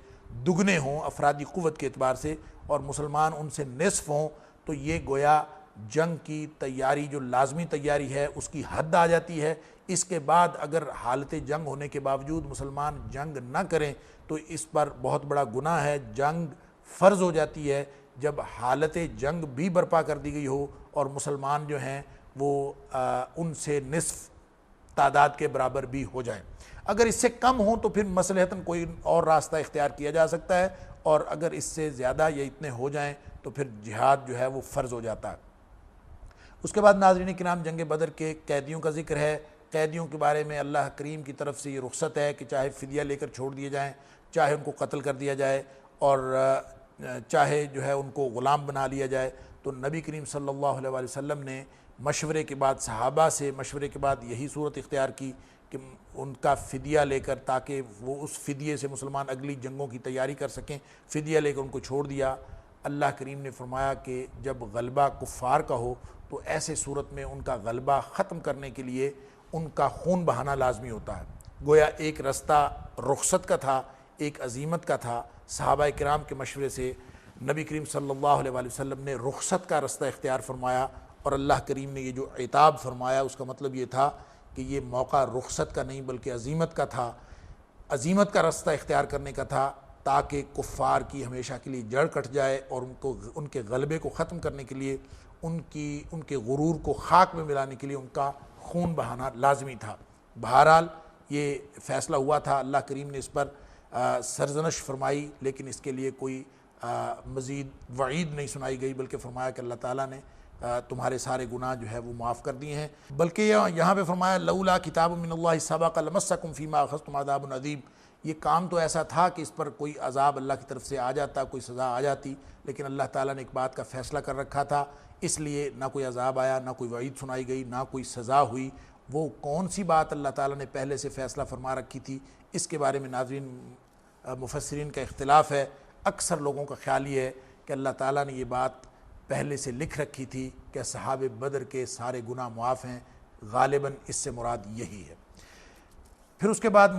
دگنے ہوں افرادی قوت کے اعتبار سے اور مسلمان ان سے نصف ہوں، تو یہ گویا جنگ کی تیاری جو لازمی تیاری ہے اس کی حد آ جاتی ہے۔ اس کے بعد اگر حالت جنگ ہونے کے باوجود مسلمان جنگ نہ کریں تو اس پر بہت بڑا گناہ ہے۔ جنگ فرض ہو جاتی ہے جب حالت جنگ بھی برپا کر دی گئی ہو اور مسلمان جو ہیں وہ ان سے نصف تعداد کے برابر بھی ہو جائیں۔ اگر اس سے کم ہوں تو پھر مصلحتاً کوئی اور راستہ اختیار کیا جا سکتا ہے، اور اگر اس سے زیادہ یا اتنے ہو جائیں تو پھر جہاد جو ہے وہ فرض ہو جاتا ہے۔ اس کے بعد ناظرین کرام، جنگ بدر کے قیدیوں کا ذکر ہے۔ قیدیوں کے بارے میں اللہ کریم کی طرف سے یہ رخصت ہے کہ چاہے فدیہ لے کر چھوڑ دیے جائیں، چاہے ان کو قتل کر دیا جائے، اور چاہے جو ہے ان کو غلام بنا لیا جائے۔ تو نبی کریم صلی اللہ علیہ وآلہ وسلم نے مشورے کے بعد صحابہ سے مشورے کے بعد یہی صورت اختیار کی کہ ان کا فدیہ لے کر، تاکہ وہ اس فدیے سے مسلمان اگلی جنگوں کی تیاری کر سکیں، فدیہ لے کر ان کو چھوڑ دیا۔ اللہ کریم نے فرمایا کہ جب غلبہ کفار کا ہو تو ایسے صورت میں ان کا غلبہ ختم کرنے کے لیے ان کا خون بہانا لازمی ہوتا ہے۔ گویا ایک رستہ رخصت کا تھا، ایک عزیمت کا تھا۔ صحابہ کرام کے مشورے سے نبی کریم صلی اللہ علیہ وآلہ وسلم نے رخصت کا رستہ اختیار فرمایا، اور اللہ کریم نے یہ جو عتاب فرمایا اس کا مطلب یہ تھا کہ یہ موقع رخصت کا نہیں بلکہ عزیمت کا تھا، عزیمت کا رستہ اختیار کرنے کا تھا، تاکہ کفار کی ہمیشہ کے لیے جڑ کٹ جائے اور ان کے غلبے کو ختم کرنے کے لیے، ان کے غرور کو خاک میں ملانے کے لیے ان کا خون بہانا لازمی تھا۔ بہرحال یہ فیصلہ ہوا تھا، اللہ کریم نے اس پر سرزنش فرمائی، لیکن اس کے لیے کوئی مزید وعید نہیں سنائی گئی، بلکہ فرمایا کہ اللہ تعالیٰ نے تمہارے سارے گناہ جو ہے وہ معاف کر دیے ہیں۔ بلکہ یہاں پہ فرمایا لولا کتاب من اللہ سبق لمسکم فیما اخذتم عذاب عظیم، یہ کام تو ایسا تھا کہ اس پر کوئی عذاب اللہ کی طرف سے آ جاتا، کوئی سزا آ جاتی، لیکن اللہ تعالیٰ نے ایک بات کا فیصلہ کر رکھا تھا، اس لیے نہ کوئی عذاب آیا، نہ کوئی وعید سنائی گئی، نہ کوئی سزا ہوئی۔ وہ کون سی بات اللہ تعالیٰ نے پہلے سے فیصلہ فرما رکھی تھی، اس کے بارے میں ناظرین مفسرین کا اختلاف ہے۔ اکثر لوگوں کا خیال یہ ہے کہ اللہ تعالیٰ نے یہ بات پہلے سے لکھ رکھی تھی کہ اصحاب بدر کے سارے گناہ معاف ہیں، غالباً اس سے مراد یہی ہے۔ پھر اس کے بعد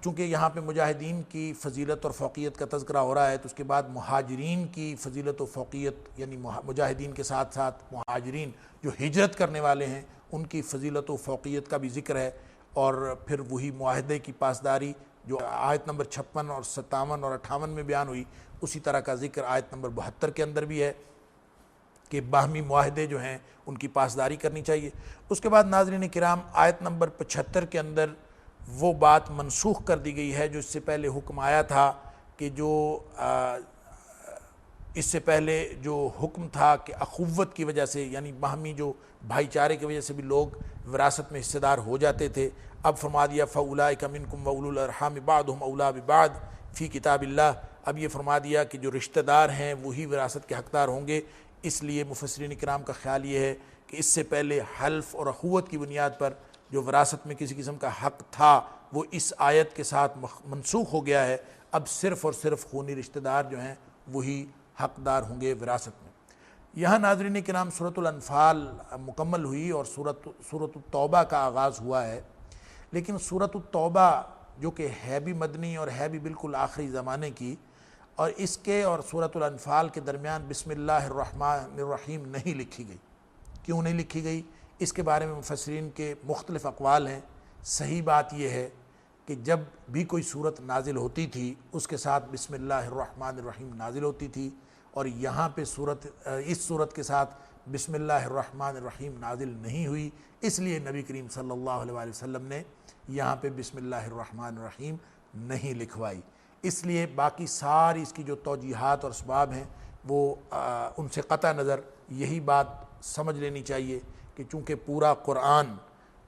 چونکہ یہاں پہ مجاہدین کی فضیلت اور فوقیت کا تذکرہ ہو رہا ہے، تو اس کے بعد مہاجرین کی فضیلت و فوقیت، یعنی مجاہدین کے ساتھ ساتھ مہاجرین جو ہجرت کرنے والے ہیں ان کی فضیلت و فوقیت کا بھی ذکر ہے، اور پھر وہی معاہدے کی پاسداری جو آیت نمبر 56 اور 57 اور 58 میں بیان ہوئی، اسی طرح کا ذکر آیت نمبر 72 کے اندر بھی ہے کہ باہمی معاہدے جو ہیں ان کی پاسداری کرنی چاہیے۔ اس کے بعد ناظرین کرام آیت نمبر 75 کے اندر وہ بات منسوخ کر دی گئی ہے جو اس سے پہلے حکم آیا تھا کہ اس سے پہلے جو حکم تھا کہ اخوت کی وجہ سے، یعنی باہمی جو بھائی چارے کی وجہ سے بھی لوگ وراثت میں حصے دار ہو جاتے تھے، اب فرما دیا فَأُولَٰئِكَ مِنْكُمْ وَأُولُو الْأَرْحَامِ بَعْضُهُمْ أَوْلَىٰ بِبَعْضٍ فِي کتاب اللہ۔ اب یہ فرما دیا کہ جو رشتہ دار ہیں وہی وراثت کے حقدار ہوں گے۔ اس لیے مفسرین کرام کا خیال یہ ہے کہ اس سے پہلے حلف اور اخوت کی بنیاد پر جو وراثت میں کسی قسم کا حق تھا وہ اس آیت کے ساتھ منسوخ ہو گیا ہے۔ اب صرف اور صرف خونی رشتہ دار جو ہیں وہی حقدار ہوں گے وراثت میں۔ یہاں ناظرین کرام سورۃ الانفال مکمل ہوئی اور سورۃ التوبہ کا آغاز ہوا ہے، لیکن سورۃ التوبہ جو کہ ہے بھی مدنی اور ہے بھی بالکل آخری زمانے کی، اور اس کے اور سورۃ الانفال کے درمیان بسم اللہ الرحمن الرحیم نہیں لکھی گئی۔ کیوں نہیں لکھی گئی؟ اس کے بارے میں مفسرین کے مختلف اقوال ہیں۔ صحیح بات یہ ہے کہ جب بھی کوئی صورت نازل ہوتی تھی اس کے ساتھ بسم اللہ الرحمن الرحیم نازل ہوتی تھی، اور یہاں پہ اس صورت کے ساتھ بسم اللہ الرحمن الرحیم نازل نہیں ہوئی، اس لیے نبی کریم صلی اللہ علیہ وسلم نے یہاں پہ بسم اللہ الرحمن الرحیم نہیں لکھوائی۔ اس لیے باقی ساری اس کی جو توجیحات اور اسباب ہیں وہ ان سے قطع نظر یہی بات سمجھ لینی چاہیے کہ چونکہ پورا قرآن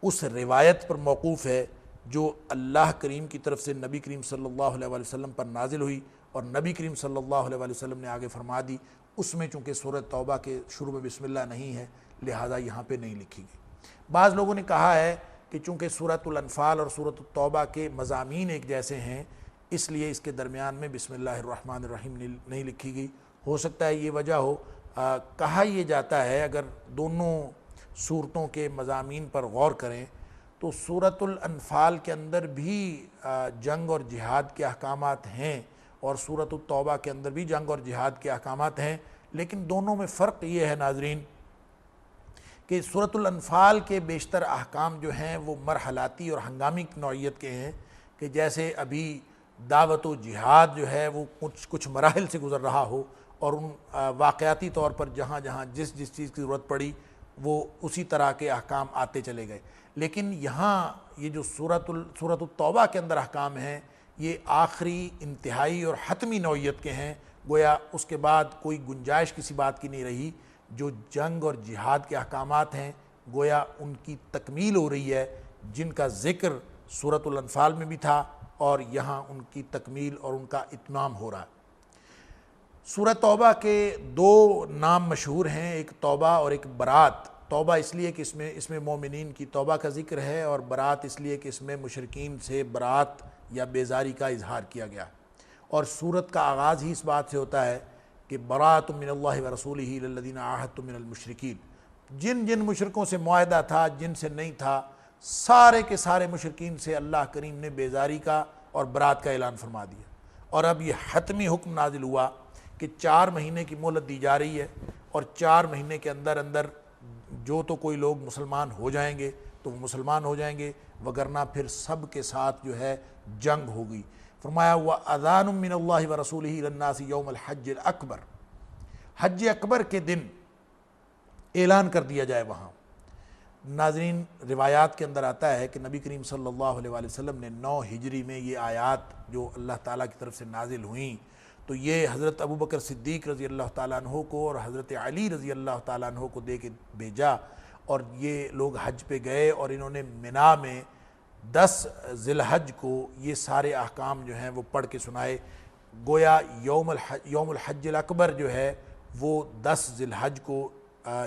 اس روایت پر موقوف ہے جو اللہ کریم کی طرف سے نبی کریم صلی اللہ علیہ وسلم پر نازل ہوئی، اور نبی کریم صلی اللہ علیہ وسلم نے آگے فرما دی، اس میں چونکہ سورۃ توبہ کے شروع میں بسم اللہ نہیں ہے لہذا یہاں پہ نہیں لکھی گئی۔ بعض لوگوں نے کہا ہے کہ چونکہ سورۃ الانفال اور سورۃ التوبہ کے مضامین ایک جیسے ہیں اس لیے اس کے درمیان میں بسم اللہ الرحمن الرحیم نہیں لکھی گئی۔ ہو سکتا ہے یہ وجہ ہو۔ کہا یہ جاتا ہے اگر دونوں صورتوں کے مضامین پر غور کریں تو سورۃ الانفال کے اندر بھی جنگ اور جہاد کے احکامات ہیں، اور سورۃ التوبہ کے اندر بھی جنگ اور جہاد کے احکامات ہیں، لیکن دونوں میں فرق یہ ہے ناظرین کہ سورۃ الانفال کے بیشتر احکام جو ہیں وہ مرحلاتی اور ہنگامی نوعیت کے ہیں، کہ جیسے ابھی دعوت و جہاد جو ہے وہ کچھ مراحل سے گزر رہا ہو، اور ان واقعاتی طور پر جہاں جہاں جس چیز کی ضرورت پڑی وہ اسی طرح کے احکام آتے چلے گئے۔ لیکن یہاں یہ جو سورۃ التوبہ کے اندر احکام ہیں یہ آخری انتہائی اور حتمی نوعیت کے ہیں، گویا اس کے بعد کوئی گنجائش کسی بات کی نہیں رہی۔ جو جنگ اور جہاد کے احکامات ہیں گویا ان کی تکمیل ہو رہی ہے، جن کا ذکر سورۃ الانفال میں بھی تھا اور یہاں ان کی تکمیل اور ان کا اتمام ہو رہا ہے۔ سورہ توبہ کے دو نام مشہور ہیں، ایک توبہ اور ایک برات۔ توبہ اس لیے کہ اس میں مومنین کی توبہ کا ذکر ہے، اور برات اس لیے کہ اس میں مشرکین سے برات یا بیزاری کا اظہار کیا گیا، اور سورت کا آغاز ہی اس بات سے ہوتا ہے کہ برات من اللہ ورسولہ الی الذین عاہدتم من المشرکین۔ جن جن مشرکوں سے معاہدہ تھا، جن سے نہیں تھا، سارے کے سارے مشرکین سے اللہ کریم نے بیزاری کا اور برات کا اعلان فرما دیا۔ اور اب یہ حتمی حکم نازل ہوا کہ 4 مہینے کی مہلت دی جا رہی ہے، اور 4 مہینے کے اندر اندر جو تو کوئی لوگ مسلمان ہو جائیں گے تو وہ مسلمان ہو جائیں گے، وگرنہ پھر سب کے ساتھ جو ہے جنگ ہوگی۔ فرمایا وَأَذَانٌ مِّنَ اللَّهِ وَرَسُولِهِ إِلَى النَّاسِ يَوْمَ الْحَجِّ الْأَكْبَرِ، حج اکبر کے دن اعلان کر دیا جائے وہاں۔ ناظرین روایات کے اندر آتا ہے کہ نبی کریم صلی اللہ علیہ وآلہ وسلم نے 9 ہجری میں یہ آیات جو اللہ تعالیٰ کی طرف سے نازل ہوئیں تو یہ حضرت ابوبکر صدیق رضی اللہ تعالیٰ عنہ کو اور حضرت علی رضی اللہ تعالیٰ عنہ کو دے کے بھیجا، اور یہ لوگ حج پہ گئے اور انہوں نے منا میں 10 ذی الحج کو یہ سارے احکام جو ہیں وہ پڑھ کے سنائے۔ گویا یوم الحج الاکبر جو ہے وہ 10 ذی الحج کو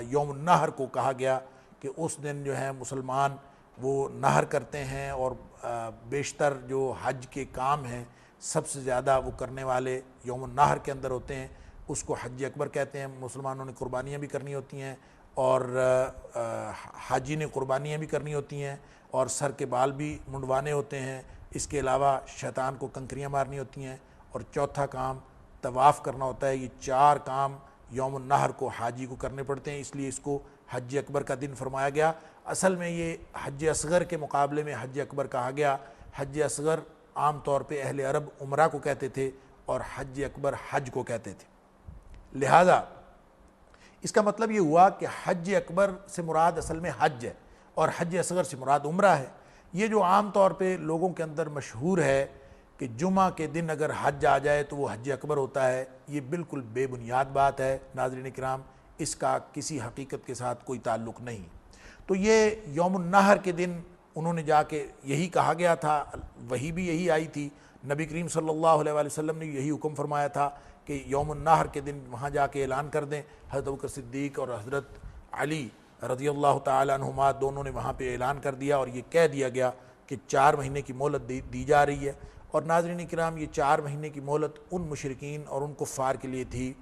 یوم النحر کو کہا گیا کہ اس دن جو ہے مسلمان وہ نحر کرتے ہیں، اور بیشتر جو حج کے کام ہیں سب سے زیادہ وہ کرنے والے یوم النحر کے اندر ہوتے ہیں، اس کو حج اکبر کہتے ہیں۔ مسلمانوں نے قربانیاں بھی کرنی ہوتی ہیں، اور حاجی نے قربانیاں بھی کرنی ہوتی ہیں، اور سر کے بال بھی منڈوانے ہوتے ہیں، اس کے علاوہ شیطان کو کنکریاں مارنی ہوتی ہیں، اور چوتھا کام طواف کرنا ہوتا ہے۔ یہ 4 کام یوم النحر کو حاجی کو کرنے پڑتے ہیں، اس لیے اس کو حج اکبر کا دن فرمایا گیا۔ اصل میں یہ حج اصغر کے مقابلے میں حج اکبر کہا گیا۔ حج اصغر عام طور پہ اہل عرب عمرہ کو کہتے تھے، اور حج اکبر حج کو کہتے تھے۔ لہذا اس کا مطلب یہ ہوا کہ حج اکبر سے مراد اصل میں حج ہے، اور حج اصغر سے مراد عمرہ ہے۔ یہ جو عام طور پہ لوگوں کے اندر مشہور ہے کہ جمعہ کے دن اگر حج آ جائے تو وہ حج اکبر ہوتا ہے، یہ بالکل بے بنیاد بات ہے ناظرین کرام، اس کا کسی حقیقت کے ساتھ کوئی تعلق نہیں۔ تو یہ یوم النحر کے دن انہوں نے جا کے یہی کہا گیا تھا، وہی بھی یہی آئی تھی، نبی کریم صلی اللہ علیہ وآلہ وسلم نے یہی حکم فرمایا تھا کہ یوم النحر کے دن وہاں جا کے اعلان کر دیں۔ حضرت ابوبکر صدیق اور حضرت علی رضی اللہ تعالی عنہما دونوں نے وہاں پہ اعلان کر دیا، اور یہ کہہ دیا گیا کہ 4 مہینے کی مہلت دی جا رہی ہے۔ اور ناظرین کرام، یہ 4 مہینے کی مہلت ان مشرکین اور ان کفار کے لیے تھی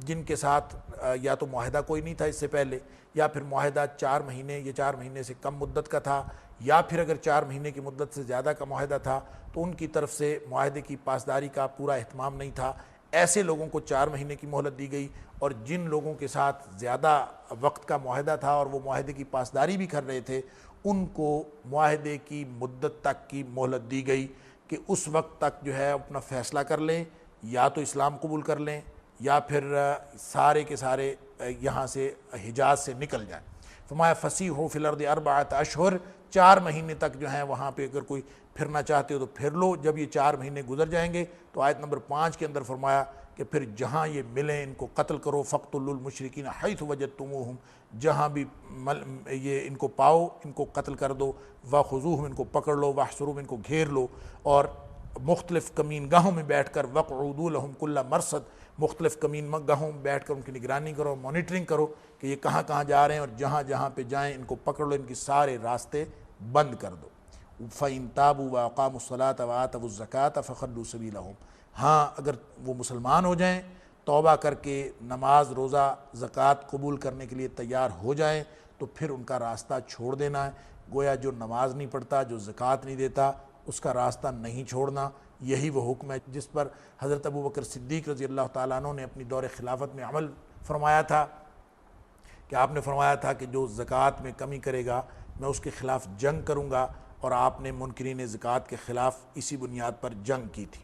جن کے ساتھ یا تو معاہدہ کوئی نہیں تھا اس سے پہلے، یا پھر معاہدہ 4 مہینے یا 4 مہینے سے کم مدت کا تھا، یا پھر اگر 4 مہینے کی مدت سے زیادہ کا معاہدہ تھا تو ان کی طرف سے معاہدے کی پاسداری کا پورا اہتمام نہیں تھا۔ ایسے لوگوں کو 4 مہینے کی مہلت دی گئی، اور جن لوگوں کے ساتھ زیادہ وقت کا معاہدہ تھا اور وہ معاہدے کی پاسداری بھی کر رہے تھے ان کو معاہدے کی مدت تک کی مہلت دی گئی کہ اس وقت تک جو ہے اپنا فیصلہ کر لیں، یا تو اسلام قبول کر لیں یا پھر سارے کے سارے یہاں سے حجاز سے نکل جائیں۔ فرمایا فسیحوا فی الارض 4 اشہر، 4 مہینے تک جو ہیں وہاں پہ اگر کوئی پھرنا چاہتے ہو تو پھر لو۔ جب یہ 4 مہینے گزر جائیں گے تو آیت نمبر 5 کے اندر فرمایا کہ پھر جہاں یہ ملیں ان کو قتل کرو، فاقتلوا المشرکین حیث وجدتموہم، جہاں بھی یہ ان کو پاؤ ان کو قتل کر دو، وخذوہم ان کو پکڑ لو، واحصروہم ان کو گھیر لو، اور مختلف کمین گاہوں میں بیٹھ کر وقعودوا لہم کل مرصد، مختلف کمین گاہوں میں بیٹھ کر ان کی نگرانی کرو، مانیٹرنگ کرو کہ یہ کہاں کہاں جا رہے ہیں، اور جہاں جہاں پہ جائیں ان کو پکڑ لو، ان کی سارے راستے بند کر دو۔ فَإِن تَابُوا وَأَقَامُوا الصَّلَاةَ وَآتَوُا الزَّكَاةَ فَخَلُّوا سَبِيلَهُمْ، ہاں اگر وہ مسلمان ہو جائیں، توبہ کر کے نماز روزہ زکوٰۃ قبول کرنے کے لیے تیار ہو جائیں تو پھر ان کا راستہ چھوڑ دینا ہے۔ گویا جو نماز نہیں پڑھتا، جو زکوٰۃ نہیں دیتا، اس کا راستہ نہیں چھوڑنا، یہی وہ حکم ہے جس پر حضرت ابوبکر صدیق رضی اللہ تعالیٰ عنہ نے اپنی دور خلافت میں عمل فرمایا تھا کہ آپ نے فرمایا تھا کہ جو زکوٰۃ میں کمی کرے گا میں اس کے خلاف جنگ کروں گا، اور آپ نے منکرین زکوٰۃ کے خلاف اسی بنیاد پر جنگ کی تھی۔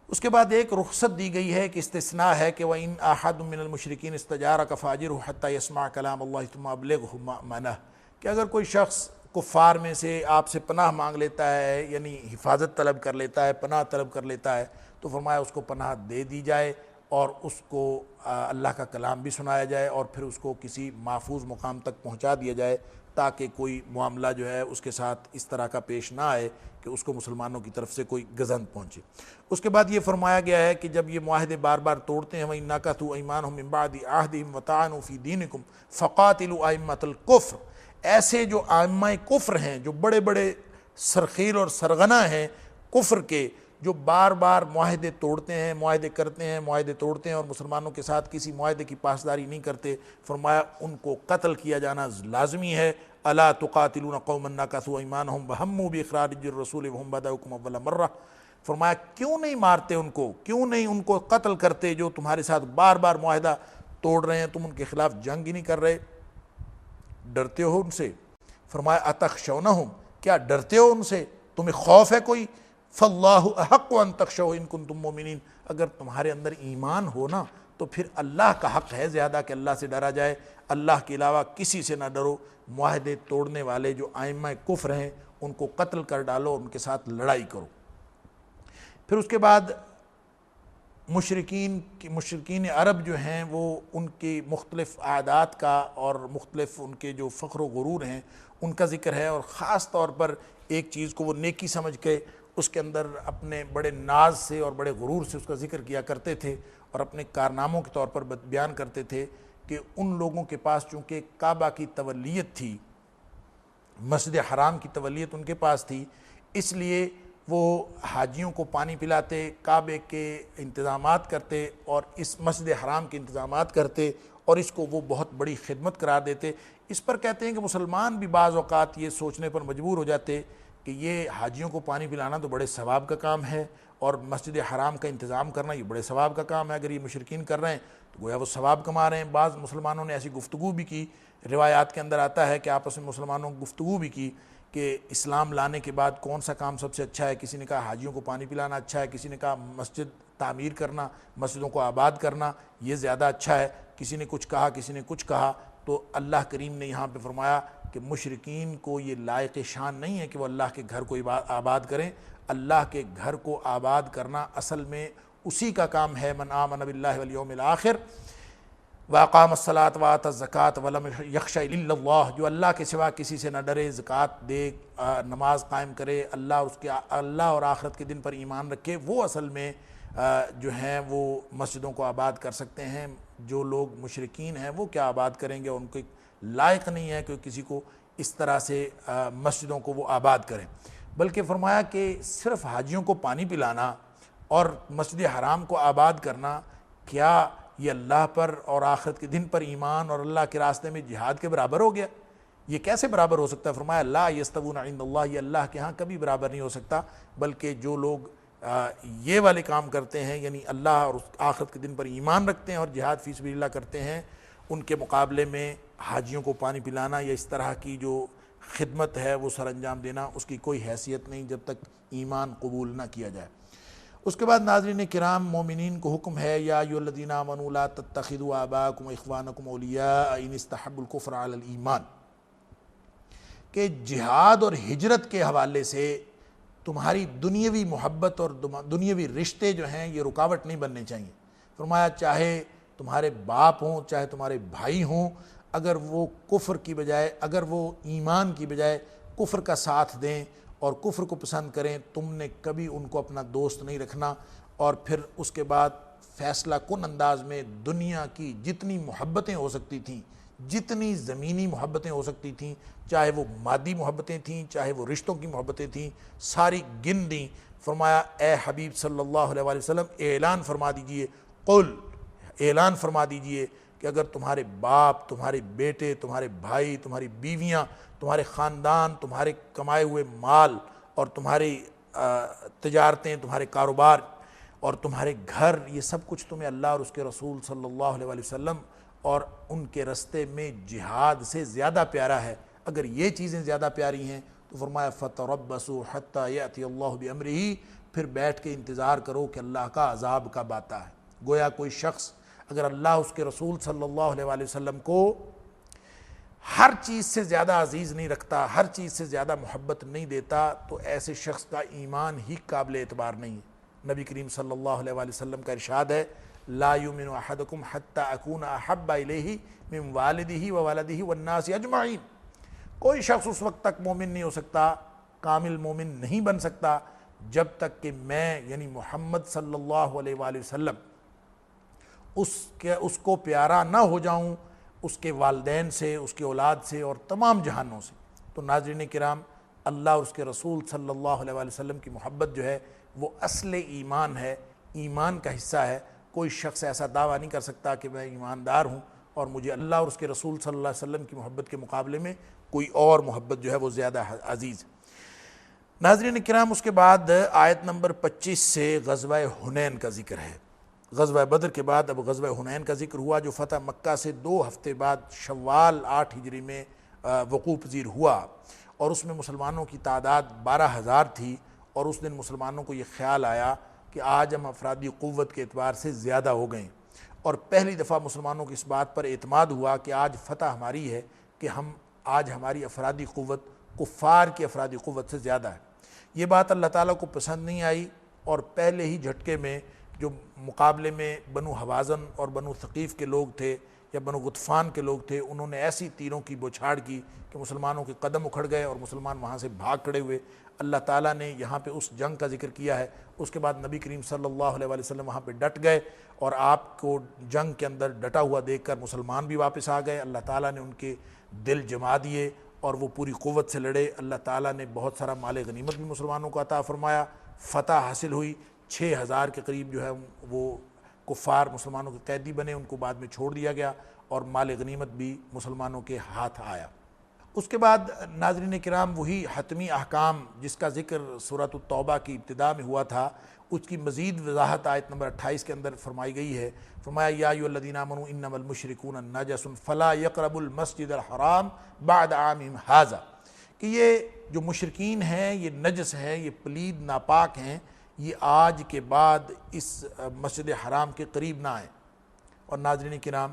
اس کے بعد ایک رخصت دی گئی ہے کہ استثناء ہے کہ وَإِنْ أَحَدٌ مِّنَ الْمُشْرِكِينَ اسْتَجَارَكَ فَأَجِرْهُ حَتَّى يَسْمَعَ كَلَامَ اللَّهِ ثُمَّ أَبْلِغْهُ مَأْمَنَهُ، کہ اگر کوئی شخص کفار میں سے آپ سے پناہ مانگ لیتا ہے، یعنی حفاظت طلب کر لیتا ہے، پناہ طلب کر لیتا ہے، تو فرمایا اس کو پناہ دے دی جائے، اور اس کو اللہ کا کلام بھی سنایا جائے، اور پھر اس کو کسی محفوظ مقام تک پہنچا دیا جائے تاکہ کوئی معاملہ جو ہے اس کے ساتھ اس طرح کا پیش نہ آئے کہ اس کو مسلمانوں کی طرف سے کوئی گزند پہنچے۔ اس کے بعد یہ فرمایا گیا ہے کہ جب یہ معاہدے بار بار توڑتے ہیں وَإِن نَكَثُوا أَيْمَانَهُم مِّن بَعْدِ عَهْدِهِمْ وَطَعَنُوا فِي دِينِكُمْ فَقَاتِلُوا أَئِمَّةَ الْكُفْرِ، ایسے جو ائمہ کفر ہیں، جو بڑے بڑے سرخیل اور سرغنہ ہیں کفر کے، جو بار بار معاہدے توڑتے ہیں، معاہدے کرتے ہیں، معاہدے توڑتے ہیں اور مسلمانوں کے ساتھ کسی معاہدے کی پاسداری نہیں کرتے، فرمایا ان کو قتل کیا جانا لازمی ہے۔ الا تقاتلون قوما نكثوا ايمانهم وهموا باخراج الرسول وهم بدؤكم اول مره، فرمایا کیوں نہیں مارتے ان کو، کیوں نہیں ان کو قتل کرتے جو تمہارے ساتھ بار بار معاہدہ توڑ رہے ہیں، تم ان کے خلاف جنگ ہی نہیں کر رہے، ڈرتے ہو ان سے؟ فرمایا اتخشونہم، کیا ڈرتے ہو ان سے، تمہیں خوف ہے کوئی؟ فاللہ احق ان تخشوا ان کنتم مؤمنین، اگر تمہارے اندر ایمان ہو نا تو پھر اللہ کا حق ہے زیادہ کہ اللہ سے ڈرا جائے، اللہ کے علاوہ کسی سے نہ ڈرو، معاہدے توڑنے والے جو ائمہ کفر ہیں ان کو قتل کر ڈالو، ان کے ساتھ لڑائی کرو۔ پھر اس کے بعد مشرکین عرب جو ہیں وہ ان کی مختلف عادات کا اور مختلف ان کے جو فخر و غرور ہیں ان کا ذکر ہے، اور خاص طور پر ایک چیز کو وہ نیکی سمجھ کے اس کے اندر اپنے بڑے ناز سے اور بڑے غرور سے اس کا ذکر کیا کرتے تھے، اور اپنے کارناموں کے طور پر بیان کرتے تھے کہ ان لوگوں کے پاس چونکہ کعبہ کی تولیت تھی، مسجد حرام کی تولیت ان کے پاس تھی، اس لیے وہ حاجیوں کو پانی پلاتے، کعبے کے انتظامات کرتے اور اس مسجد حرام کے انتظامات کرتے، اور اس کو وہ بہت بڑی خدمت قرار دیتے۔ اس پر کہتے ہیں کہ مسلمان بھی بعض اوقات یہ سوچنے پر مجبور ہو جاتے کہ یہ حاجیوں کو پانی پلانا تو بڑے ثواب کا کام ہے، اور مسجد حرام کا انتظام کرنا یہ بڑے ثواب کا کام ہے، اگر یہ مشرکین کر رہے ہیں تو گویا وہ ثواب کما رہے ہیں۔ بعض مسلمانوں نے ایسی گفتگو بھی کی، روایات کے اندر آتا ہے کہ آپس میں مسلمانوں نے گفتگو بھی کی کہ اسلام لانے کے بعد کون سا کام سب سے اچھا ہے۔ کسی نے کہا حاجیوں کو پانی پلانا اچھا ہے، کسی نے کہا مسجد تعمیر کرنا، مسجدوں کو آباد کرنا یہ زیادہ اچھا ہے، کسی نے کچھ کہا، کسی نے کچھ کہا۔ تو اللہ کریم نے یہاں پہ فرمایا کہ مشرکین کو یہ لائق شان نہیں ہے کہ وہ اللہ کے گھر کو آباد کریں۔ اللہ کے گھر کو آباد کرنا اصل میں اسی کا کام ہے، من آمن باللہ والیوم الآخر وَأَقَامَ الصَّلَاةَ وَآتَى الزَّكَاةَ وَلَمْ يَخْشَ إِلَّا اللَّهُ، جو اللہ کے سوا کسی سے نہ ڈرے، زکوٰۃ دے، نماز قائم کرے، اللہ اور آخرت کے دن پر ایمان رکھے، وہ اصل میں جو ہیں وہ مسجدوں کو آباد کر سکتے ہیں۔ جو لوگ مشرکین ہیں وہ کیا آباد کریں گے، ان کو لائق نہیں ہے کہ کسی کو اس طرح سے مسجدوں کو وہ آباد کریں۔ بلکہ فرمایا کہ صرف حاجیوں کو پانی پلانا اور مسجد حرام کو آباد کرنا، کیا یہ اللہ پر اور آخرت کے دن پر ایمان اور اللہ کے راستے میں جہاد کے برابر ہو گیا؟ یہ کیسے برابر ہو سکتا ہے؟ فرمایا لا یستوون عند اللہ، یہ اللہ کے ہاں کبھی برابر نہیں ہو سکتا۔ بلکہ جو لوگ یہ والے کام کرتے ہیں، یعنی اللہ اور آخرت کے دن پر ایمان رکھتے ہیں اور جہاد فی سبیل اللہ کرتے ہیں، ان کے مقابلے میں حاجیوں کو پانی پلانا یا اس طرح کی جو خدمت ہے وہ سر انجام دینا، اس کی کوئی حیثیت نہیں جب تک ایمان قبول نہ کیا جائے۔ اس کے بعد ناظرین کرام، مومنین کو حکم ہے یا ایھا الذین آمنوا لا تتخذوا آباءکم واخوانکم اولیاء ان استحبوا الکفر علی الایمان، کہ جہاد اور ہجرت کے حوالے سے تمہاری دنیاوی محبت اور دنیاوی رشتے جو ہیں یہ رکاوٹ نہیں بننے چاہیے۔ فرمایا چاہے تمہارے باپ ہوں، چاہے تمہارے بھائی ہوں، اگر وہ کفر کی بجائے، اگر وہ ایمان کی بجائے کفر کا ساتھ دیں اور کفر کو پسند کریں، تم نے کبھی ان کو اپنا دوست نہیں رکھنا۔ اور پھر اس کے بعد فیصلہ کن انداز میں دنیا کی جتنی محبتیں ہو سکتی تھیں، جتنی زمینی محبتیں ہو سکتی تھیں، چاہے وہ مادی محبتیں تھیں، چاہے وہ رشتوں کی محبتیں تھیں، ساری گن دیں۔ فرمایا اے حبیب صلی اللہ علیہ وآلہ وسلم اعلان فرما دیجئے، قل، اعلان فرما دیجئے کہ اگر تمہارے باپ، تمہارے بیٹے، تمہارے بھائی، تمہاری بیویاں، تمہارے خاندان، تمہارے کمائے ہوئے مال اور تمہاری تجارتیں، تمہارے کاروبار اور تمہارے گھر، یہ سب کچھ تمہیں اللہ اور اس کے رسول صلی اللہ علیہ وآلہ وسلم اور ان کے رستے میں جہاد سے زیادہ پیارا ہے، اگر یہ چیزیں زیادہ پیاری ہیں تو فرمایا فَتَرَبَّصُوا حَتَّى يَأْتِيَ اللَّهُ بِأَمْرِهِ، پھر بیٹھ کے انتظار کرو کہ اللہ کا عذاب کب آتا ہے۔ گویا کوئی شخص اگر اللہ اس کے رسول صلی اللہ علیہ وآلہ وسلم کو ہر چیز سے زیادہ عزیز نہیں رکھتا، ہر چیز سے زیادہ محبت نہیں دیتا، تو ایسے شخص کا ایمان ہی قابل اعتبار نہیں ہے۔ نبی کریم صلی اللہ علیہ وآلہ وسلم کا ارشاد ہے لا یؤمن احدکم حتی اکون احب الیہ من والدہ وولدہ والناس اجمعین، کوئی شخص اس وقت تک مومن نہیں ہو سکتا، کامل مومن نہیں بن سکتا جب تک کہ میں یعنی محمد صلی اللہ علیہ وآلہ وسلم اس کو پیارا نہ ہو جاؤں، اس کے والدین سے، اس کے اولاد سے اور تمام جہانوں سے۔ تو ناظرین کرام، اللہ اور اس کے رسول صلی اللہ علیہ وآلہ وسلم کی محبت جو ہے وہ اصل ایمان ہے، ایمان کا حصہ ہے۔ کوئی شخص ایسا دعویٰ نہیں کر سکتا کہ میں ایماندار ہوں اور مجھے اللہ اور اس کے رسول صلی اللہ علیہ وسلم کی محبت کے مقابلے میں کوئی اور محبت جو ہے وہ زیادہ عزیز ہے۔ ناظرین کرام، اس کے بعد آیت نمبر 25 سے غزوہ حنین کا ذکر ہے۔ غزوہ بدر کے بعد اب غزوہ حنین کا ذکر ہوا، جو فتح مکہ سے 2 ہفتے بعد شوال 8 ہجری میں وقوع پذیر ہوا، اور اس میں مسلمانوں کی تعداد 12,000 تھی۔ اور اس دن مسلمانوں کو یہ خیال آیا کہ آج ہم افرادی قوت کے اعتبار سے زیادہ ہو گئے، اور پہلی دفعہ مسلمانوں کو اس بات پر اعتماد ہوا کہ آج فتح ہماری ہے کہ آج ہماری افرادی قوت کفار کی افرادی قوت سے زیادہ ہے۔ یہ بات اللہ تعالیٰ کو پسند نہیں آئی، اور پہلے ہی جھٹکے میں جو مقابلے میں بنو حوازن اور بنو ثقیف کے لوگ تھے یا بنو غطفان کے لوگ تھے، انہوں نے ایسی تیروں کی بوچھاڑ کی کہ مسلمانوں کے قدم اکھڑ گئے اور مسلمان وہاں سے بھاگ کھڑے ہوئے۔ اللہ تعالیٰ نے یہاں پہ اس جنگ کا ذکر کیا ہے۔ اس کے بعد نبی کریم صلی اللہ علیہ وسلم وہاں پہ ڈٹ گئے، اور آپ کو جنگ کے اندر ڈٹا ہوا دیکھ کر مسلمان بھی واپس آ گئے۔ اللہ تعالیٰ نے ان کے دل جما دیے اور وہ پوری قوت سے لڑے۔ اللہ تعالیٰ نے بہت سارا مال غنیمت بھی مسلمانوں کو عطا فرمایا، فتح حاصل ہوئی۔ 6000 کے قریب جو ہے وہ کفار مسلمانوں کے قیدی بنے، ان کو بعد میں چھوڑ دیا گیا، اور مال غنیمت بھی مسلمانوں کے ہاتھ آیا۔ اس کے بعد ناظرین کرام وہی حتمی احکام جس کا ذکر سورۃ التوبہ کی ابتدا میں ہوا تھا، اس کی مزید وضاحت آیت نمبر 28 کے اندر فرمائی گئی ہے۔ فرمایا یا ایھا الذین آمنوا انما المشرکون نجس فلا یقربوا المسجد الحرام بعد عامہم ھذا، کہ یہ جو مشرکین ہیں یہ نجس ہیں، یہ پلید ناپاک ہیں، یہ آج کے بعد اس مسجد حرام کے قریب نہ آئیں۔ اور ناظرین کرام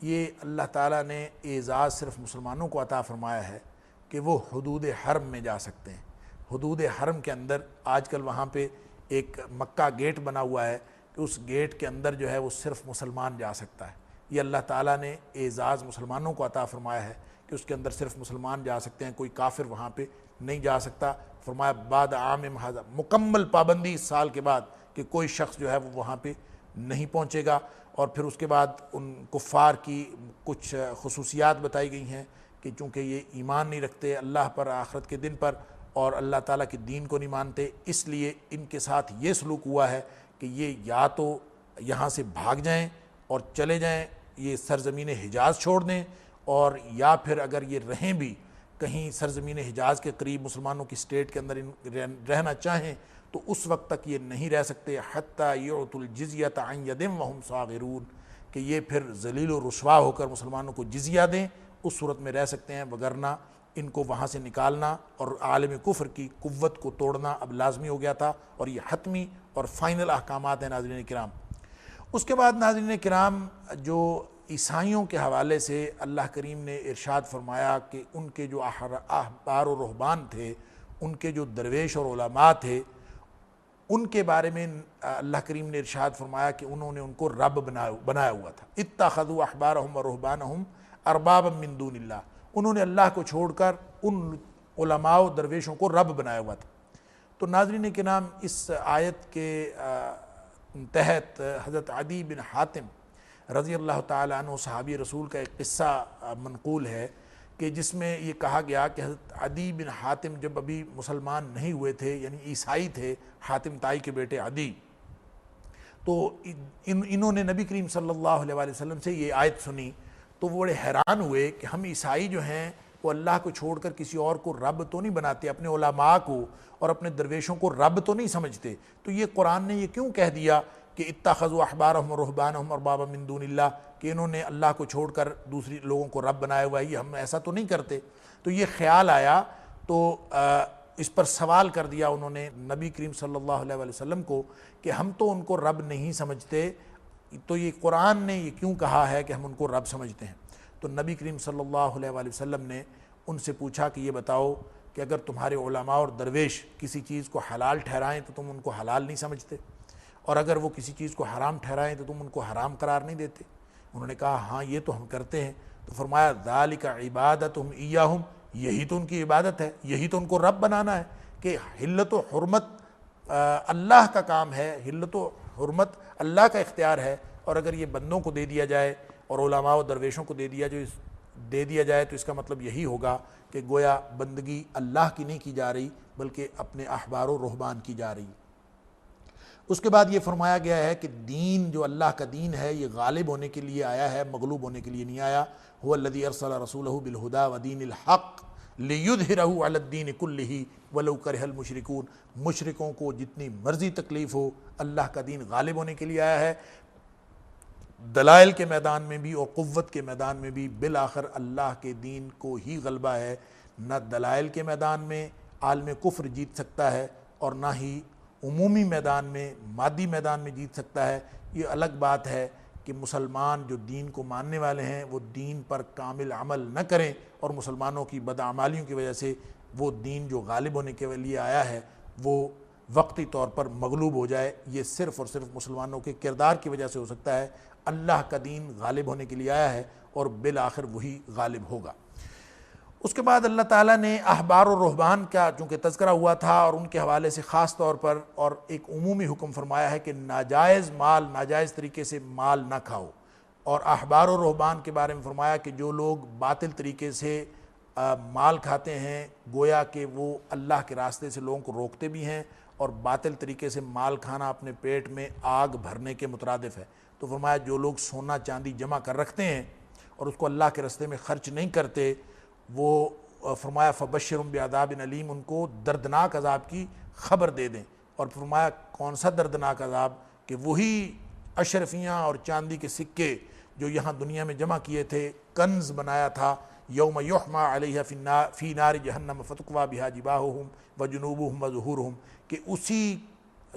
یہ اللہ تعالیٰ نے اعزاز صرف مسلمانوں کو عطا فرمایا ہے کہ وہ حدود حرم میں جا سکتے ہیں۔ حدود حرم کے اندر آج کل وہاں پہ ایک مکہ گیٹ بنا ہوا ہے کہ اس گیٹ کے اندر جو ہے وہ صرف مسلمان جا سکتا ہے۔ یہ اللہ تعالیٰ نے اعزاز مسلمانوں کو عطا فرمایا ہے کہ اس کے اندر صرف مسلمان جا سکتے ہیں، کوئی کافر وہاں پہ نہیں جا سکتا۔ فرمایا بعد عامہم ھذا، مکمل پابندی اس سال کے بعد کہ کوئی شخص جو ہے وہ وہاں پہ نہیں پہنچے گا۔ اور پھر اس کے بعد ان کفار کی کچھ خصوصیات بتائی گئی ہیں کہ چونکہ یہ ایمان نہیں رکھتے اللہ پر، آخرت کے دن پر، اور اللہ تعالیٰ کے دین کو نہیں مانتے، اس لیے ان کے ساتھ یہ سلوک ہوا ہے کہ یہ یا تو یہاں سے بھاگ جائیں اور چلے جائیں، یہ سرزمین حجاز چھوڑ دیں، اور یا پھر اگر یہ رہیں بھی کہیں سرزمین حجاز کے قریب مسلمانوں کی اسٹیٹ کے اندر رہنا چاہیں تو اس وقت تک یہ نہیں رہ سکتے حتیٰ یعطوا الجزیۃ عن ید وہم صاغرون، کہ یہ پھر ذلیل و رسوا ہو کر مسلمانوں کو جزیہ دیں، اس صورت میں رہ سکتے ہیں، وگرنہ ان کو وہاں سے نکالنا اور عالم کفر کی قوت کو توڑنا اب لازمی ہو گیا تھا، اور یہ حتمی اور فائنل احکامات ہیں ناظرین کرام۔ اس کے بعد ناظرین کرام جو عیسائیوں کے حوالے سے اللہ کریم نے ارشاد فرمایا کہ ان کے جو احبار و رہبان تھے، ان کے جو درویش اور علماء تھے، ان کے بارے میں اللہ کریم نے ارشاد فرمایا کہ انہوں نے ان کو رب بنایا ہوا تھا۔ اتخذوا احبارهم ورهبانهم اربابا من دون اللہ، انہوں نے اللہ کو چھوڑ کر ان علماء و درویشوں کو رب بنایا ہوا تھا۔ تو ناظرین کرام اس آیت کے تحت حضرت عدی بن حاتم رضی اللہ تعالیٰ عنہ صحابی رسول کا ایک قصہ منقول ہے کہ جس میں یہ کہا گیا کہ حضرت عدی بن حاتم جب ابھی مسلمان نہیں ہوئے تھے، یعنی عیسائی تھے، حاتم تائی کے بیٹے عدی، تو انہوں نے نبی کریم صلی اللہ علیہ وسلم سے یہ آیت سنی تو وہ بڑے حیران ہوئے کہ ہم عیسائی جو ہیں وہ اللہ کو چھوڑ کر کسی اور کو رب تو نہیں بناتے، اپنے علماء کو اور اپنے درویشوں کو رب تو نہیں سمجھتے، تو یہ قرآن نے یہ کیوں کہہ دیا کہ اتخذوا احبارهم ورهبانهم اربابا من دون اللہ، کہ انہوں نے اللہ کو چھوڑ کر دوسری لوگوں کو رب بنایا ہوا ہے، یہ ہم ایسا تو نہیں کرتے۔ تو یہ خیال آیا تو اس پر سوال کر دیا انہوں نے نبی کریم صلی اللہ علیہ وسلم کو کہ ہم تو ان کو رب نہیں سمجھتے، تو یہ قرآن نے یہ کیوں کہا ہے کہ ہم ان کو رب سمجھتے ہیں؟ تو نبی کریم صلی اللہ علیہ وسلم نے ان سے پوچھا کہ یہ بتاؤ کہ اگر تمہارے علماء اور درویش کسی چیز کو حلال ٹھہرائیں تو تم ان کو حلال نہیں سمجھتے، اور اگر وہ کسی چیز کو حرام ٹھہرائیں تو تم ان کو حرام قرار نہیں دیتے؟ انہوں نے کہا ہاں یہ تو ہم کرتے ہیں۔ تو فرمایا ذالک عبادتہم ایاہم، یہی تو ان کی عبادت ہے، یہی تو ان کو رب بنانا ہے، کہ حلت و حرمت اللہ کا کام ہے، حلت و حرمت اللہ کا اختیار ہے، اور اگر یہ بندوں کو دے دیا جائے اور علماء و درویشوں کو دے دیا جائے تو اس کا مطلب یہی ہوگا کہ گویا بندگی اللہ کی نہیں کی جا رہی بلکہ اپنے احبار و رہبان کی جا رہی۔ اس کے بعد یہ فرمایا گیا ہے کہ دین جو اللہ کا دین ہے یہ غالب ہونے کے لیے آیا ہے، مغلوب ہونے کے لیے نہیں آیا۔ هو الذی ارسل رسولہ بالہدی ودین الحق لیظہرہ علی الدین کلہ ولو کرہ المشرکون، مشرکوں کو جتنی مرضی تکلیف ہو اللہ کا دین غالب ہونے کے لیے آیا ہے، دلائل کے میدان میں بھی اور قوت کے میدان میں بھی بالآخر اللہ کے دین کو ہی غلبہ ہے۔ نہ دلائل کے میدان میں عالم کفر جیت سکتا ہے اور نہ ہی عمومی میدان میں، مادی میدان میں جیت سکتا ہے۔ یہ الگ بات ہے کہ مسلمان جو دین کو ماننے والے ہیں وہ دین پر کامل عمل نہ کریں اور مسلمانوں کی بدعمالیوں کی وجہ سے وہ دین جو غالب ہونے کے لیے آیا ہے وہ وقتی طور پر مغلوب ہو جائے۔ یہ صرف اور صرف مسلمانوں کے کردار کی وجہ سے ہو سکتا ہے۔ اللہ کا دین غالب ہونے کے لیے آیا ہے اور بالآخر وہی غالب ہوگا۔ اس کے بعد اللہ تعالیٰ نے احبار و رہبان کا چونکہ تذکرہ ہوا تھا اور ان کے حوالے سے خاص طور پر اور ایک عمومی حکم فرمایا ہے کہ ناجائز مال، ناجائز طریقے سے مال نہ کھاؤ، اور احبار و رہبان کے بارے میں فرمایا کہ جو لوگ باطل طریقے سے مال کھاتے ہیں گویا کہ وہ اللہ کے راستے سے لوگوں کو روکتے بھی ہیں، اور باطل طریقے سے مال کھانا اپنے پیٹ میں آگ بھرنے کے مترادف ہے۔ تو فرمایا جو لوگ سونا چاندی جمع کر رکھتے ہیں اور اس کو اللہ کے راستے میں خرچ نہیں کرتے، وہ فرمایا فبشرہم بعذاب علیم، ان کو دردناک عذاب کی خبر دے دیں۔ اور فرمایا کون سا دردناک عذاب؟ کہ وہی اشرفیاں اور چاندی کے سکے جو یہاں دنیا میں جمع کیے تھے، کنز بنایا تھا، یوم یحمى علیہ فی نار جہنم فتقوی بہا جباہہم وجنوبہم وظہورہم، کہ اسی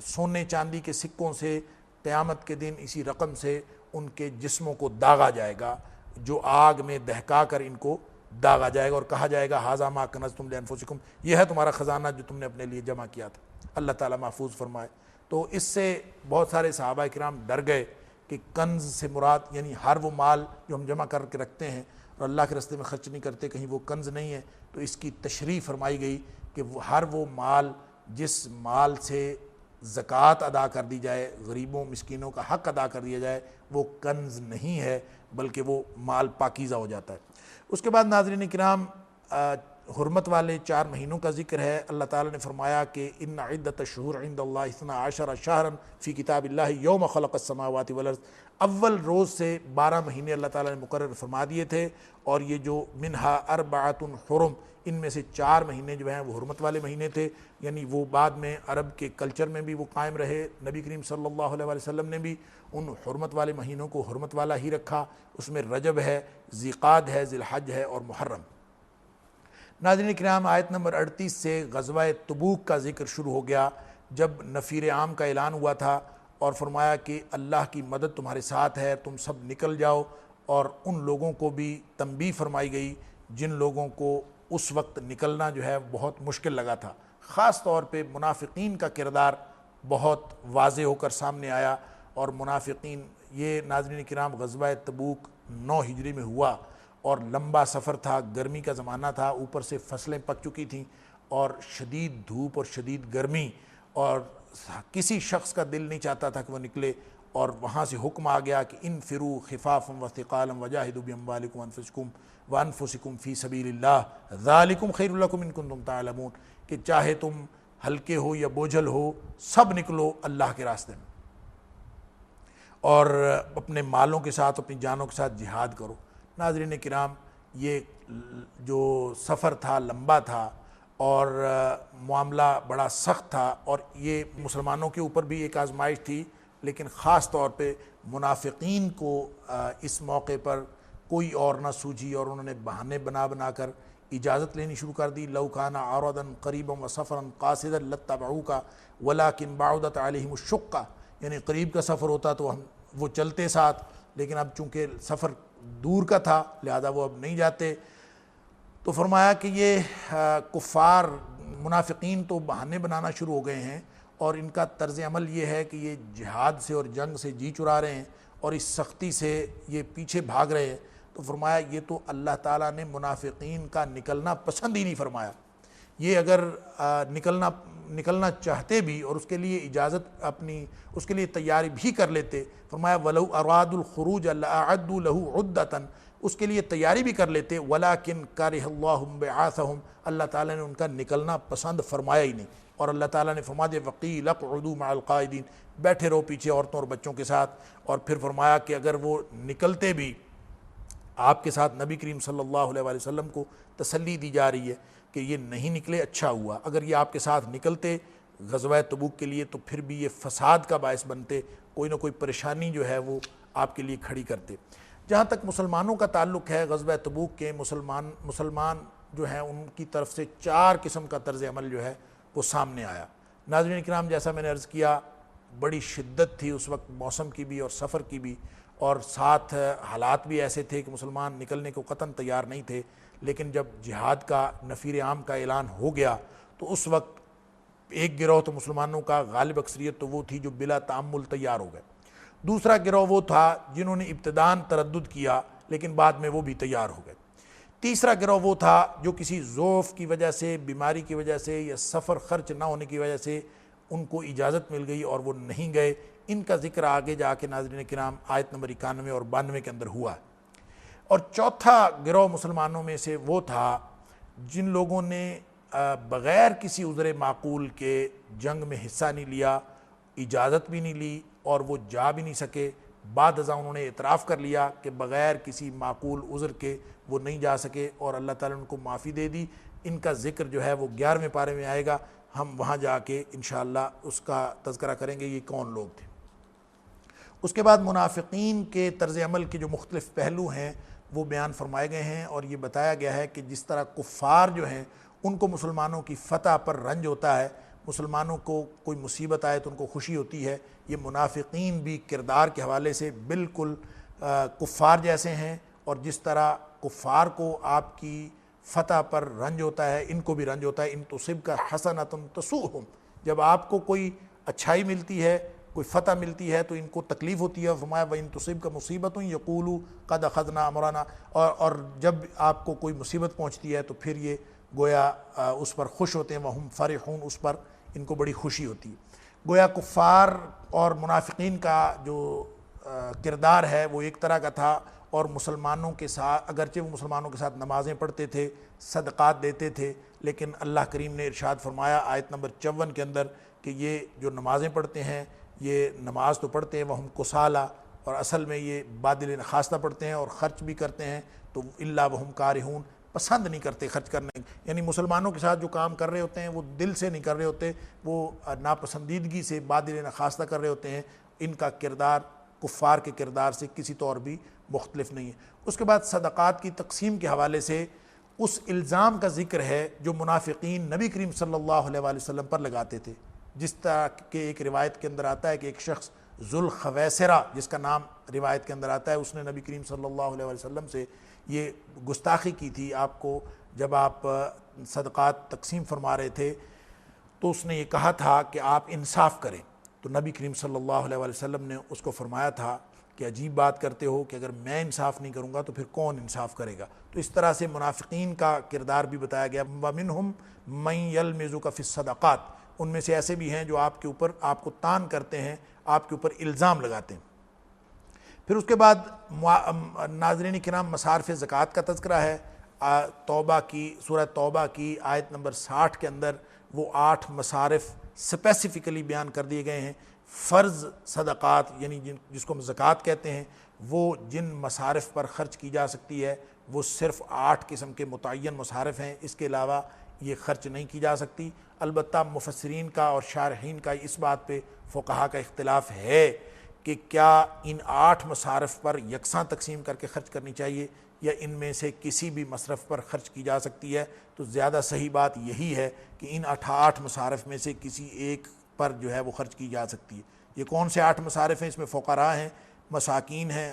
سونے چاندی کے سکوں سے قیامت کے دن اسی رقم سے ان کے جسموں کو داغا جائے گا، جو آگ میں دہکا کر ان کو داغا جائے گا، اور کہا جائے گا ھذا ما کنزتم لانفسکم، یہ ہے تمہارا خزانہ جو تم نے اپنے لیے جمع کیا تھا۔ اللہ تعالیٰ محفوظ فرمائے۔ تو اس سے بہت سارے صحابہ کرام ڈر گئے کہ کنز سے مراد یعنی ہر وہ مال جو ہم جمع کر کے رکھتے ہیں اور اللہ کے راستے میں خرچ نہیں کرتے، کہیں وہ کنز نہیں ہے۔ تو اس کی تشریح فرمائی گئی کہ ہر وہ مال جس مال سے زکوٰۃ ادا کر دی جائے، غریبوں مسکینوں کا حق ادا کر دیا جائے، وہ کنز نہیں ہے بلکہ وہ مال پاکیزہ ہو جاتا ہے۔ اس کے بعد ناظرین کرام حرمت والے 4 مہینوں کا ذکر ہے۔ اللہ تعالیٰ نے فرمایا کہ ان عدۃ الشہور عند اللہ 12 شہرا فی کتاب اللہ یوم خلق السماوات والارض، اول روز سے 12 مہینے اللہ تعالیٰ نے مقرر فرما دیے تھے، اور یہ جو منہا اربعۃ حرم، ان میں سے 4 مہینے جو ہیں وہ حرمت والے مہینے تھے، یعنی وہ بعد میں عرب کے کلچر میں بھی وہ قائم رہے۔ نبی کریم صلی اللہ علیہ وسلم نے بھی ان حرمت والے مہینوں کو حرمت والا ہی رکھا۔ اس میں رجب ہے، ذیقعد ہے، ذی الحج ہے اور محرم۔ ناظرین کرام آیت نمبر 38 سے غزوہ تبوک کا ذکر شروع ہو گیا، جب نفیر عام کا اعلان ہوا تھا اور فرمایا کہ اللہ کی مدد تمہارے ساتھ ہے، تم سب نکل جاؤ، اور ان لوگوں کو بھی تنبیہ فرمائی گئی جن لوگوں کو اس وقت نکلنا جو ہے بہت مشکل لگا تھا۔ خاص طور پہ منافقین کا کردار بہت واضح ہو کر سامنے آیا، اور منافقین یہ ناظرین کرام غزوہ تبوک 9 ہجری میں ہوا، اور لمبا سفر تھا، گرمی کا زمانہ تھا، اوپر سے فصلیں پک چکی تھیں اور شدید دھوپ اور شدید گرمی، اور کسی شخص کا دل نہیں چاہتا تھا کہ وہ نکلے، اور وہاں سے حکم آ گیا کہ انفروا خفافا وثقالا وجاہدوا باموالکم وانفسکم فی سبیل اللہ ذالکم خیر لکم ان کنتم تعلمون، کہ چاہے تم ہلکے ہو یا بوجھل ہو سب نکلو اللہ کے راستے میں، اور اپنے مالوں کے ساتھ اپنی جانوں کے ساتھ جہاد کرو۔ ناظرین کرام یہ جو سفر تھا لمبا تھا اور معاملہ بڑا سخت تھا، اور یہ مسلمانوں کے اوپر بھی ایک آزمائش تھی، لیکن خاص طور پہ منافقین کو اس موقع پر کوئی اور نہ سوجھی، اور انہوں نے بہانے بنا بنا کر اجازت لینی شروع کر دی۔ لو کان عرضا قریبا وسفرا قاصدا لاتبعوک ولکن بعدت علیہم الشقہ، یعنی قریب کا سفر ہوتا تو وہ چلتے ساتھ، لیکن اب چونکہ سفر دور کا تھا لہذا وہ اب نہیں جاتے۔ تو فرمایا کہ یہ کفار منافقین تو بہانے بنانا شروع ہو گئے ہیں، اور ان کا طرز عمل یہ ہے کہ یہ جہاد سے اور جنگ سے جی چرا رہے ہیں، اور اس سختی سے یہ پیچھے بھاگ رہے ہیں۔ تو فرمایا یہ تو اللہ تعالیٰ نے منافقین کا نکلنا پسند ہی نہیں فرمایا۔ یہ اگر نکلنا چاہتے بھی اور اس کے لیے اجازت اپنی اس کے لیے تیاری بھی کر لیتے، فرمایا وَلَوْ أَرَادُوا الْخُرُوجَ لَأَعَدُّوا لَهُ عُدَّةً، اس کے لیے تیاری بھی کر لیتے، وَلَكِنْ كَرِهَ اللَّهُ بِعَاثَهُمْ، اللہ تعالیٰ نے ان کا نکلنا پسند فرمایا ہی نہیں، اور اللہ تعالیٰ نے فرما دیا وَقِيلَ اقْعُدُوا مَعَ الْقَاعِدِينَ، بیٹھے رہو پیچھے عورتوں اور بچوں کے ساتھ۔ اور پھر فرمایا کہ اگر وہ نکلتے بھی آپ کے ساتھ نبی کریم صلی اللہ علیہ وسلم کو تسلی دی جا رہی ہے کہ یہ نہیں نکلے، اچھا ہوا، اگر یہ آپ کے ساتھ نکلتے غزوہ تبوک کے لیے تو پھر بھی یہ فساد کا باعث بنتے، کوئی نہ کوئی پریشانی جو ہے وہ آپ کے لیے کھڑی کرتے۔ جہاں تک مسلمانوں کا تعلق ہے، غزوہ تبوک کے مسلمان جو ہیں ان کی طرف سے 4 قسم کا طرز عمل جو ہے وہ سامنے آیا۔ ناظرین کرام جیسا میں نے عرض کیا بڑی شدت تھی اس وقت موسم کی بھی اور سفر کی بھی، اور ساتھ حالات بھی ایسے تھے کہ مسلمان نکلنے کو قطعاً تیار نہیں تھے، لیکن جب جہاد کا نفیر عام کا اعلان ہو گیا تو اس وقت ایک گروہ تو مسلمانوں کا غالب اکثریت تو وہ تھی جو بلا تعمل تیار ہو گئے، دوسرا گروہ وہ تھا جنہوں نے ابتداً تردد کیا لیکن بعد میں وہ بھی تیار ہو گئے، تیسرا گروہ وہ تھا جو کسی ضعف کی وجہ سے، بیماری کی وجہ سے یا سفر خرچ نہ ہونے کی وجہ سے ان کو اجازت مل گئی اور وہ نہیں گئے۔ ان کا ذکر آگے جا کے ناظرین کرام آیت نمبر 91 اور 92 کے اندر ہوا ہے۔ اور چوتھا گروہ مسلمانوں میں سے وہ تھا جن لوگوں نے بغیر کسی عذر معقول کے جنگ میں حصہ نہیں لیا، اجازت بھی نہیں لی اور وہ جا بھی نہیں سکے، بعد ازاں انہوں نے اعتراف کر لیا کہ بغیر کسی معقول عذر کے وہ نہیں جا سکے اور اللہ تعالیٰ نے ان کو معافی دے دی۔ ان کا ذکر جو ہے وہ 11ویں پارے میں آئے گا، ہم وہاں جا کے انشاءاللہ اس کا تذکرہ کریں گے یہ کون لوگ تھے۔ اس کے بعد منافقین کے طرز عمل کے جو مختلف پہلو ہیں وہ بیان فرمائے گئے ہیں، اور یہ بتایا گیا ہے کہ جس طرح کفار جو ہیں ان کو مسلمانوں کی فتح پر رنج ہوتا ہے، مسلمانوں کو کوئی مصیبت آئے تو ان کو خوشی ہوتی ہے، یہ منافقین بھی کردار کے حوالے سے بالکل کفار جیسے ہیں، اور جس طرح کفار کو آپ کی فتح پر رنج ہوتا ہے ان کو بھی رنج ہوتا ہے۔ ان تصبک حسنۃ تسؤہم، جب آپ کو کوئی اچھائی ملتی ہے، کوئی فتح ملتی ہے تو ان کو تکلیف ہوتی ہے، فرمایا وَإِن تُصِبْكَ مُصِيبَةٌ يَقُولُوا قَدْ أَخَذْنَا أَمْرَنَا، اور جب آپ کو کوئی مصیبت پہنچتی ہے تو پھر یہ گویا اس پر خوش ہوتے ہیں، وَهُمْ فَرِحُونَ، اس پر ان کو بڑی خوشی ہوتی ہے۔ گویا کفار اور منافقین کا جو کردار ہے وہ ایک طرح کا تھا، اور مسلمانوں کے ساتھ اگرچہ وہ مسلمانوں کے ساتھ نمازیں پڑھتے تھے، صدقات دیتے تھے، لیکن اللہ کریم نے ارشاد فرمایا آیت نمبر 54 کے اندر کہ یہ جو نمازیں پڑھتے ہیں یہ نماز تو پڑھتے ہیں وہم کسالہ، اور اصل میں یہ بادل نخواستہ پڑھتے ہیں اور خرچ بھی کرتے ہیں تو الا وہم کارہون، پسند نہیں کرتے خرچ کرنے، یعنی مسلمانوں کے ساتھ جو کام کر رہے ہوتے ہیں وہ دل سے نہیں کر رہے ہوتے، وہ ناپسندیدگی سے بادل نخواستہ کر رہے ہوتے ہیں۔ ان کا کردار کفار کے کردار سے کسی طور بھی مختلف نہیں ہے۔ اس کے بعد صدقات کی تقسیم کے حوالے سے اس الزام کا ذکر ہے جو منافقین نبی کریم صلی اللہ علیہ وآلہ وسلم پر لگاتے تھے، جس طرح کہ ایک روایت کے اندر آتا ہے کہ ایک شخص ذوالخویسرہ جس کا نام روایت کے اندر آتا ہے، اس نے نبی کریم صلی اللہ علیہ وآلہ وسلم سے یہ گستاخی کی تھی، آپ کو جب آپ صدقات تقسیم فرما رہے تھے تو اس نے یہ کہا تھا کہ آپ انصاف کریں، تو نبی کریم صلی اللہ علیہ وآلہ وسلم نے اس کو فرمایا تھا کہ عجیب بات کرتے ہو کہ اگر میں انصاف نہیں کروں گا تو پھر کون انصاف کرے گا۔ تو اس طرح سے منافقین کا کردار بھی بتایا گیا، وَمِنْهُمْ مَنْ يَلْمِزُكَ فِي الصَّدَقَاتِ، ان میں سے ایسے بھی ہیں جو آپ کے اوپر آپ کو تان کرتے ہیں، آپ کے اوپر الزام لگاتے ہیں۔ پھر اس کے بعد ناظرین کرام مصارف زکوٰۃ کا تذکرہ ہے، توبہ کی سورہ توبہ کی آیت نمبر 60 کے اندر وہ 8 مصارف اسپیسیفکلی بیان کر دیے گئے ہیں۔ فرض صدقات یعنی جس کو ہم زکوٰۃ کہتے ہیں، وہ جن مصارف پر خرچ کی جا سکتی ہے وہ صرف 8 قسم کے متعین مصارف ہیں، اس کے علاوہ یہ خرچ نہیں کی جا سکتی۔ البتہ مفسرین کا اور شارحین کا اس بات پہ فقہا کا اختلاف ہے کہ کیا ان 8 مصارف پر یکساں تقسیم کر کے خرچ کرنی چاہیے یا ان میں سے کسی بھی مصرف پر خرچ کی جا سکتی ہے۔ تو زیادہ صحیح بات یہی ہے کہ ان 8 مصارف میں سے کسی ایک پر جو ہے وہ خرچ کی جا سکتی ہے۔ یہ کون سے 8 مصارف ہیں؟ اس میں فقراء ہیں، مساکین ہیں،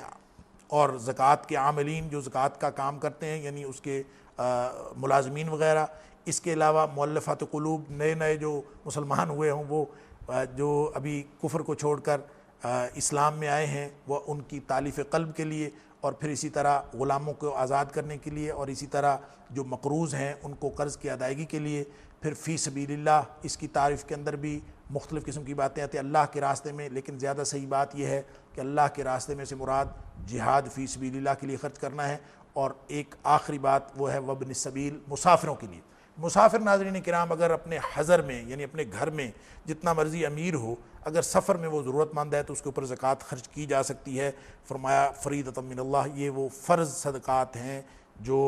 اور زکوٰۃ کے عاملین جو زکوٰۃ کا کام کرتے ہیں یعنی اس کے ملازمین وغیرہ، اس کے علاوہ مؤلفات قلوب، نئے جو مسلمان ہوئے ہوں وہ جو ابھی کفر کو چھوڑ کر اسلام میں آئے ہیں، وہ ان کی تالیف قلب کے لیے، اور پھر اسی طرح غلاموں کو آزاد کرنے کے لیے، اور اسی طرح جو مقروض ہیں ان کو قرض کی ادائیگی کے لیے، پھر فی سبیل اللہ، اس کی تعریف کے اندر بھی مختلف قسم کی باتیں آتی ہیں اللہ کے راستے میں، لیکن زیادہ صحیح بات یہ ہے کہ اللہ کے راستے میں سے مراد جہاد فی سبیل اللہ کے لیے خرچ کرنا ہے۔ اور ایک آخری بات وہ ہے وابن السبیل، مسافروں کے لیے۔ مسافر ناظرین کرام اگر اپنے حضر میں یعنی اپنے گھر میں جتنا مرضی امیر ہو، اگر سفر میں وہ ضرورت مند ہے تو اس کے اوپر زکوٰۃ خرچ کی جا سکتی ہے۔ فرمایا فریضۃ من اللہ، یہ وہ فرض صدقات ہیں جو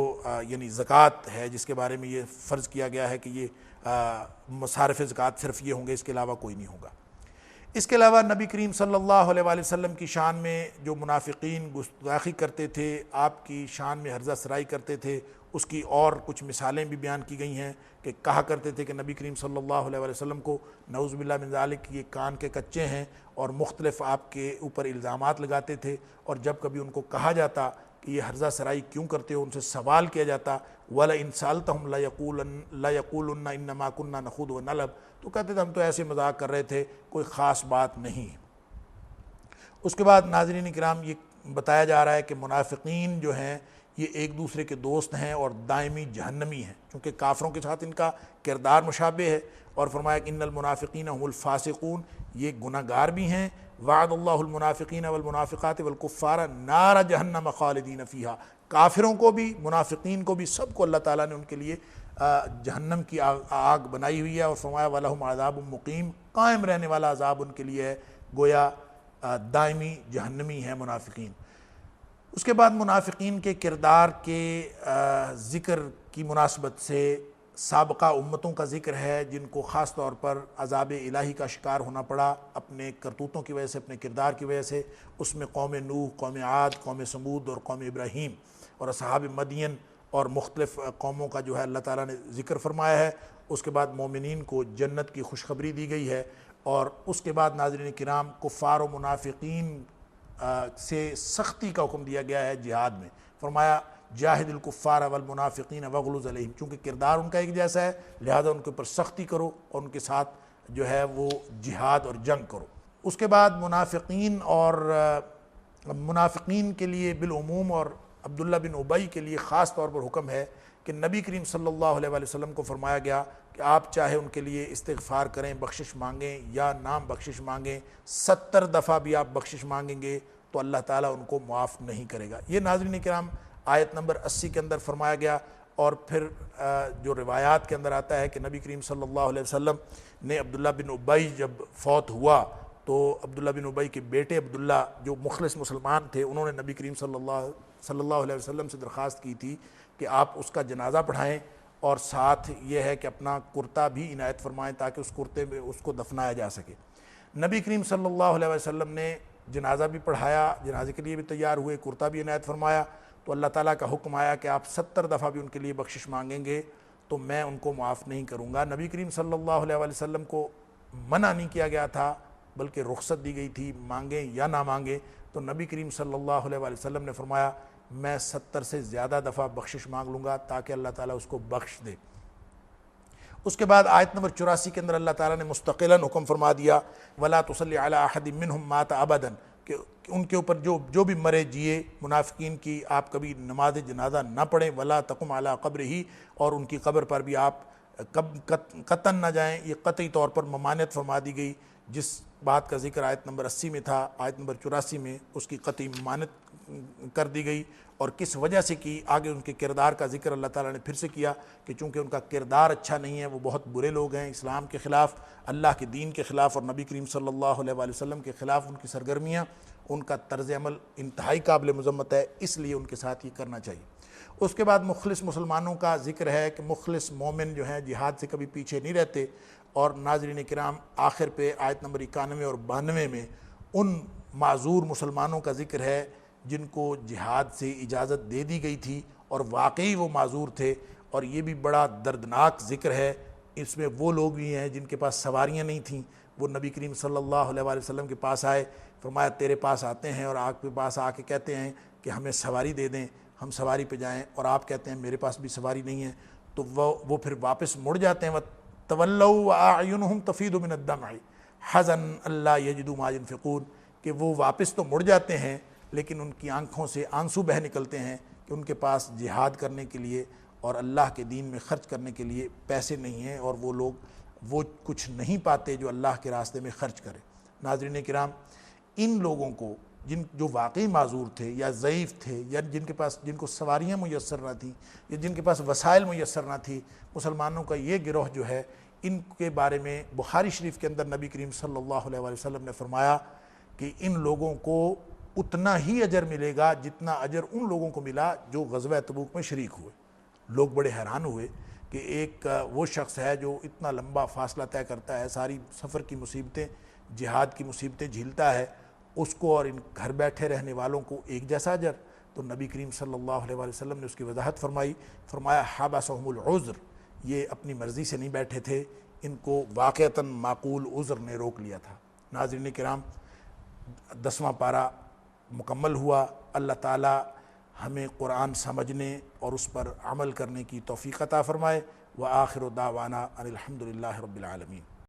یعنی زکوٰۃ ہے جس کے بارے میں یہ فرض کیا گیا ہے کہ یہ مصارف زکوٰۃ صرف یہ ہوں گے، اس کے علاوہ کوئی نہیں ہوگا۔ اس کے علاوہ نبی کریم صلی اللہ علیہ وآلہ وسلم کی شان میں جو منافقین گستاخی کرتے تھے، آپ کی شان میں ہرزہ سرائی کرتے تھے، اس کی اور کچھ مثالیں بھی بیان کی گئی ہیں کہ کہا کرتے تھے کہ نبی کریم صلی اللہ علیہ وآلہ وسلم کو نعوذ باللہ من ذالک یہ کان کے کچے ہیں، اور مختلف آپ کے اوپر الزامات لگاتے تھے، اور جب کبھی ان کو کہا جاتا کہ یہ ہرزہ سرائی کیوں کرتے ہو، ان سے سوال کیا جاتا وَلَئِن سَأَلْتَهُمْ لَيَقُولُنَّ إِنَّمَا كُنَّا نَخُوضُ وَنَلْعَبُ، تو کہتے تھے ہم تو ایسے مذاق کر رہے تھے، کوئی خاص بات نہیں۔ اس کے بعد ناظرین کرام یہ بتایا جا رہا ہے کہ منافقین جو ہیں یہ ایک دوسرے کے دوست ہیں اور دائمی جہنمی ہیں، کیونکہ کافروں کے ساتھ ان کا کردار مشابہ ہے، اور فرمایا کہ ان المنافقین هم الفاسقون، یہ گناہ گار بھی ہیں۔ وعد اللہ المنافقین والمنافقات والکفار نار جہنم خالدین فیہا، کافروں کو بھی منافقین کو بھی سب کو اللہ تعالیٰ نے ان کے لیے جہنم کی آگ بنائی ہوئی ہے، اور فرمایا وَلَهُمْ عَذَابٌ مُقِيمٌ، قائم رہنے والا عذاب ان کے لیے ہے، گویا دائمی جہنمی ہیں منافقین۔ اس کے بعد منافقین کے کردار کے ذکر کی مناسبت سے سابقہ امتوں کا ذکر ہے جن کو خاص طور پر عذاب الہی کا شکار ہونا پڑا اپنے کرتوتوں کی وجہ سے، اپنے کردار کی وجہ سے۔ اس میں قوم نوح، قوم عاد، قوم سمود اور قوم ابراہیم اور اصحاب مدین اور مختلف قوموں کا جو ہے اللہ تعالیٰ نے ذکر فرمایا ہے۔ اس کے بعد مومنین کو جنت کی خوشخبری دی گئی ہے، اور اس کے بعد ناظرین کرام کفار و منافقین سے سختی کا حکم دیا گیا ہے جہاد میں۔ فرمایا جاہد الکفار والمنافقین وغلظ علیہم، چونکہ کردار ان کا ایک جیسا ہے لہذا ان کے اوپر سختی کرو اور ان کے ساتھ جو ہے وہ جہاد اور جنگ کرو۔ اس کے بعد منافقین کے لیے بالعموم اور عبداللہ بن ابی کے لیے خاص طور پر حکم ہے کہ نبی کریم صلی اللہ علیہ وآلہ وسلم کو فرمایا گیا کہ آپ چاہے ان کے لیے استغفار کریں، بخشش مانگیں یا نام بخشش مانگیں، 70 دفعہ بھی آپ بخشش مانگیں گے تو اللہ تعالیٰ ان کو معاف نہیں کرے گا۔ یہ ناظرین کرام آیت نمبر 80 کے اندر فرمایا گیا، اور پھر جو روایات کے اندر آتا ہے کہ نبی کریم صلی اللہ علیہ وسلم نے عبداللہ بن ابی جب فوت ہوا تو عبداللہ بن ابی کے بیٹے عبداللہ جو مخلص مسلمان تھے، انہوں نے نبی کریم صلی اللہ علیہ وسلم سے درخواست کی تھی کہ آپ اس کا جنازہ پڑھائیں، اور ساتھ یہ ہے کہ اپنا کرتا بھی عنایت فرمائیں تاکہ اس کرتے میں اس کو دفنایا جا سکے۔ نبی کریم صلی اللہ علیہ وسلم نے جنازہ بھی پڑھایا، جنازے کے لیے بھی تیار ہوئے، کرتا بھی عنایت فرمایا، تو اللہ تعالیٰ کا حکم آیا کہ آپ 70 دفعہ بھی ان کے لیے بخشش مانگیں گے تو میں ان کو معاف نہیں کروں گا۔ نبی کریم صلی اللہ علیہ وسلم کو منع نہیں کیا گیا تھا بلکہ رخصت دی گئی تھی، مانگیں یا نہ مانگیں، تو نبی کریم صلی اللہ علیہ وسلم نے فرمایا میں 70 سے زیادہ دفعہ بخشش مانگ لوں گا تاکہ اللہ تعالیٰ اس کو بخش دے۔ اس کے بعد آیت نمبر 84 کے اندر اللہ تعالیٰ نے مستقلاً حکم فرما دیا وَلَا تُصَلِّ عَلَىٰ أَحَدٍ مِّنْهُمْ مَاتَ أَبَدًا، کہ ان کے اوپر جو بھی مرے جیے منافقین کی آپ کبھی نماز جنازہ نہ پڑھیں، وَلَا تَقُمْ عَلَىٰ قَبْرِهِ، اور ان کی قبر پر بھی آپ قطعاً نہ جائیں۔ یہ قطعی طور پر ممانعت فرما دی گئی، جس بات کا ذکر آیت نمبر 80 میں تھا، آیت نمبر 84 میں اس کی قطعی ممانعت کر دی گئی، اور کس وجہ سے کی آگے ان کے کردار کا ذکر اللہ تعالیٰ نے پھر سے کیا کہ چونکہ ان کا کردار اچھا نہیں ہے، وہ بہت برے لوگ ہیں، اسلام کے خلاف، اللہ کے دین کے خلاف اور نبی کریم صلی اللہ علیہ وآلہ وسلم کے خلاف ان کی سرگرمیاں، ان کا طرز عمل انتہائی قابل مذمت ہے، اس لیے ان کے ساتھ یہ کرنا چاہیے۔ اس کے بعد مخلص مسلمانوں کا ذکر ہے کہ مخلص مومن جو ہیں جہاد سے کبھی پیچھے نہیں رہتے، اور ناظرین کرام آخر پہ آیت نمبر 91 اور 92 میں ان معذور مسلمانوں کا ذکر ہے جن کو جہاد سے اجازت دے دی گئی تھی اور واقعی وہ معذور تھے، اور یہ بھی بڑا دردناک ذکر ہے۔ اس میں وہ لوگ بھی ہیں جن کے پاس سواریاں نہیں تھیں، وہ نبی کریم صلی اللہ علیہ وآلہ وسلم کے پاس آئے، فرمایا تیرے پاس آتے ہیں اور آپ کے پاس آ کے کہتے ہیں کہ ہمیں سواری دے دیں، ہم سواری پہ جائیں، اور آپ کہتے ہیں میرے پاس بھی سواری نہیں ہے، تو وہ پھر واپس مڑ جاتے ہیں۔ وَتَوَلَّوْا وَأَعْيُنُهُمْ تَفِيضُ مِنَ الدَّمْعِ حَزَنًا أَلَّا يَجِدُوا مَا يُنْفِقُونَ، کہ وہ واپس تو مڑ جاتے ہیں لیکن ان کی آنکھوں سے آنسو بہہ نکلتے ہیں کہ ان کے پاس جہاد کرنے کے لیے اور اللہ کے دین میں خرچ کرنے کے لیے پیسے نہیں ہیں، اور وہ لوگ وہ کچھ نہیں پاتے جو اللہ کے راستے میں خرچ کرے۔ ناظرین کرام، ان لوگوں کو جو واقعی معذور تھے یا ضعیف تھے یا جن کو سواریاں میسر نہ تھیں یا جن کے پاس وسائل میسر نہ تھی، مسلمانوں کا یہ گروہ جو ہے، ان کے بارے میں بخاری شریف کے اندر نبی کریم صلی اللہ علیہ وآلہ وسلم نے فرمایا کہ ان لوگوں کو اتنا ہی اجر ملے گا جتنا اجر ان لوگوں کو ملا جو غزوہ تبوک میں شریک ہوئے۔ لوگ بڑے حیران ہوئے کہ ایک وہ شخص ہے جو اتنا لمبا فاصلہ طے کرتا ہے، ساری سفر کی مصیبتیں جہاد کی مصیبتیں جھیلتا ہے اس کو اور ان گھر بیٹھے رہنے والوں کو ایک جیسا اجر؟ تو نبی کریم صلی اللہ علیہ وآلہ وسلم نے اس کی وضاحت فرمائی، فرمایا حبسہم العذر، یہ اپنی مرضی سے نہیں بیٹھے تھے، ان کو واقعتاً معقول عذر نے روک لیا تھا۔ ناظرین کرام، 10واں پارہ مکمل ہوا۔ اللہ تعالی ہمیں قرآن سمجھنے اور اس پر عمل کرنے کی توفیق عطا فرمائے۔ وآخر دعوانا ان الحمد للہ رب العالمین۔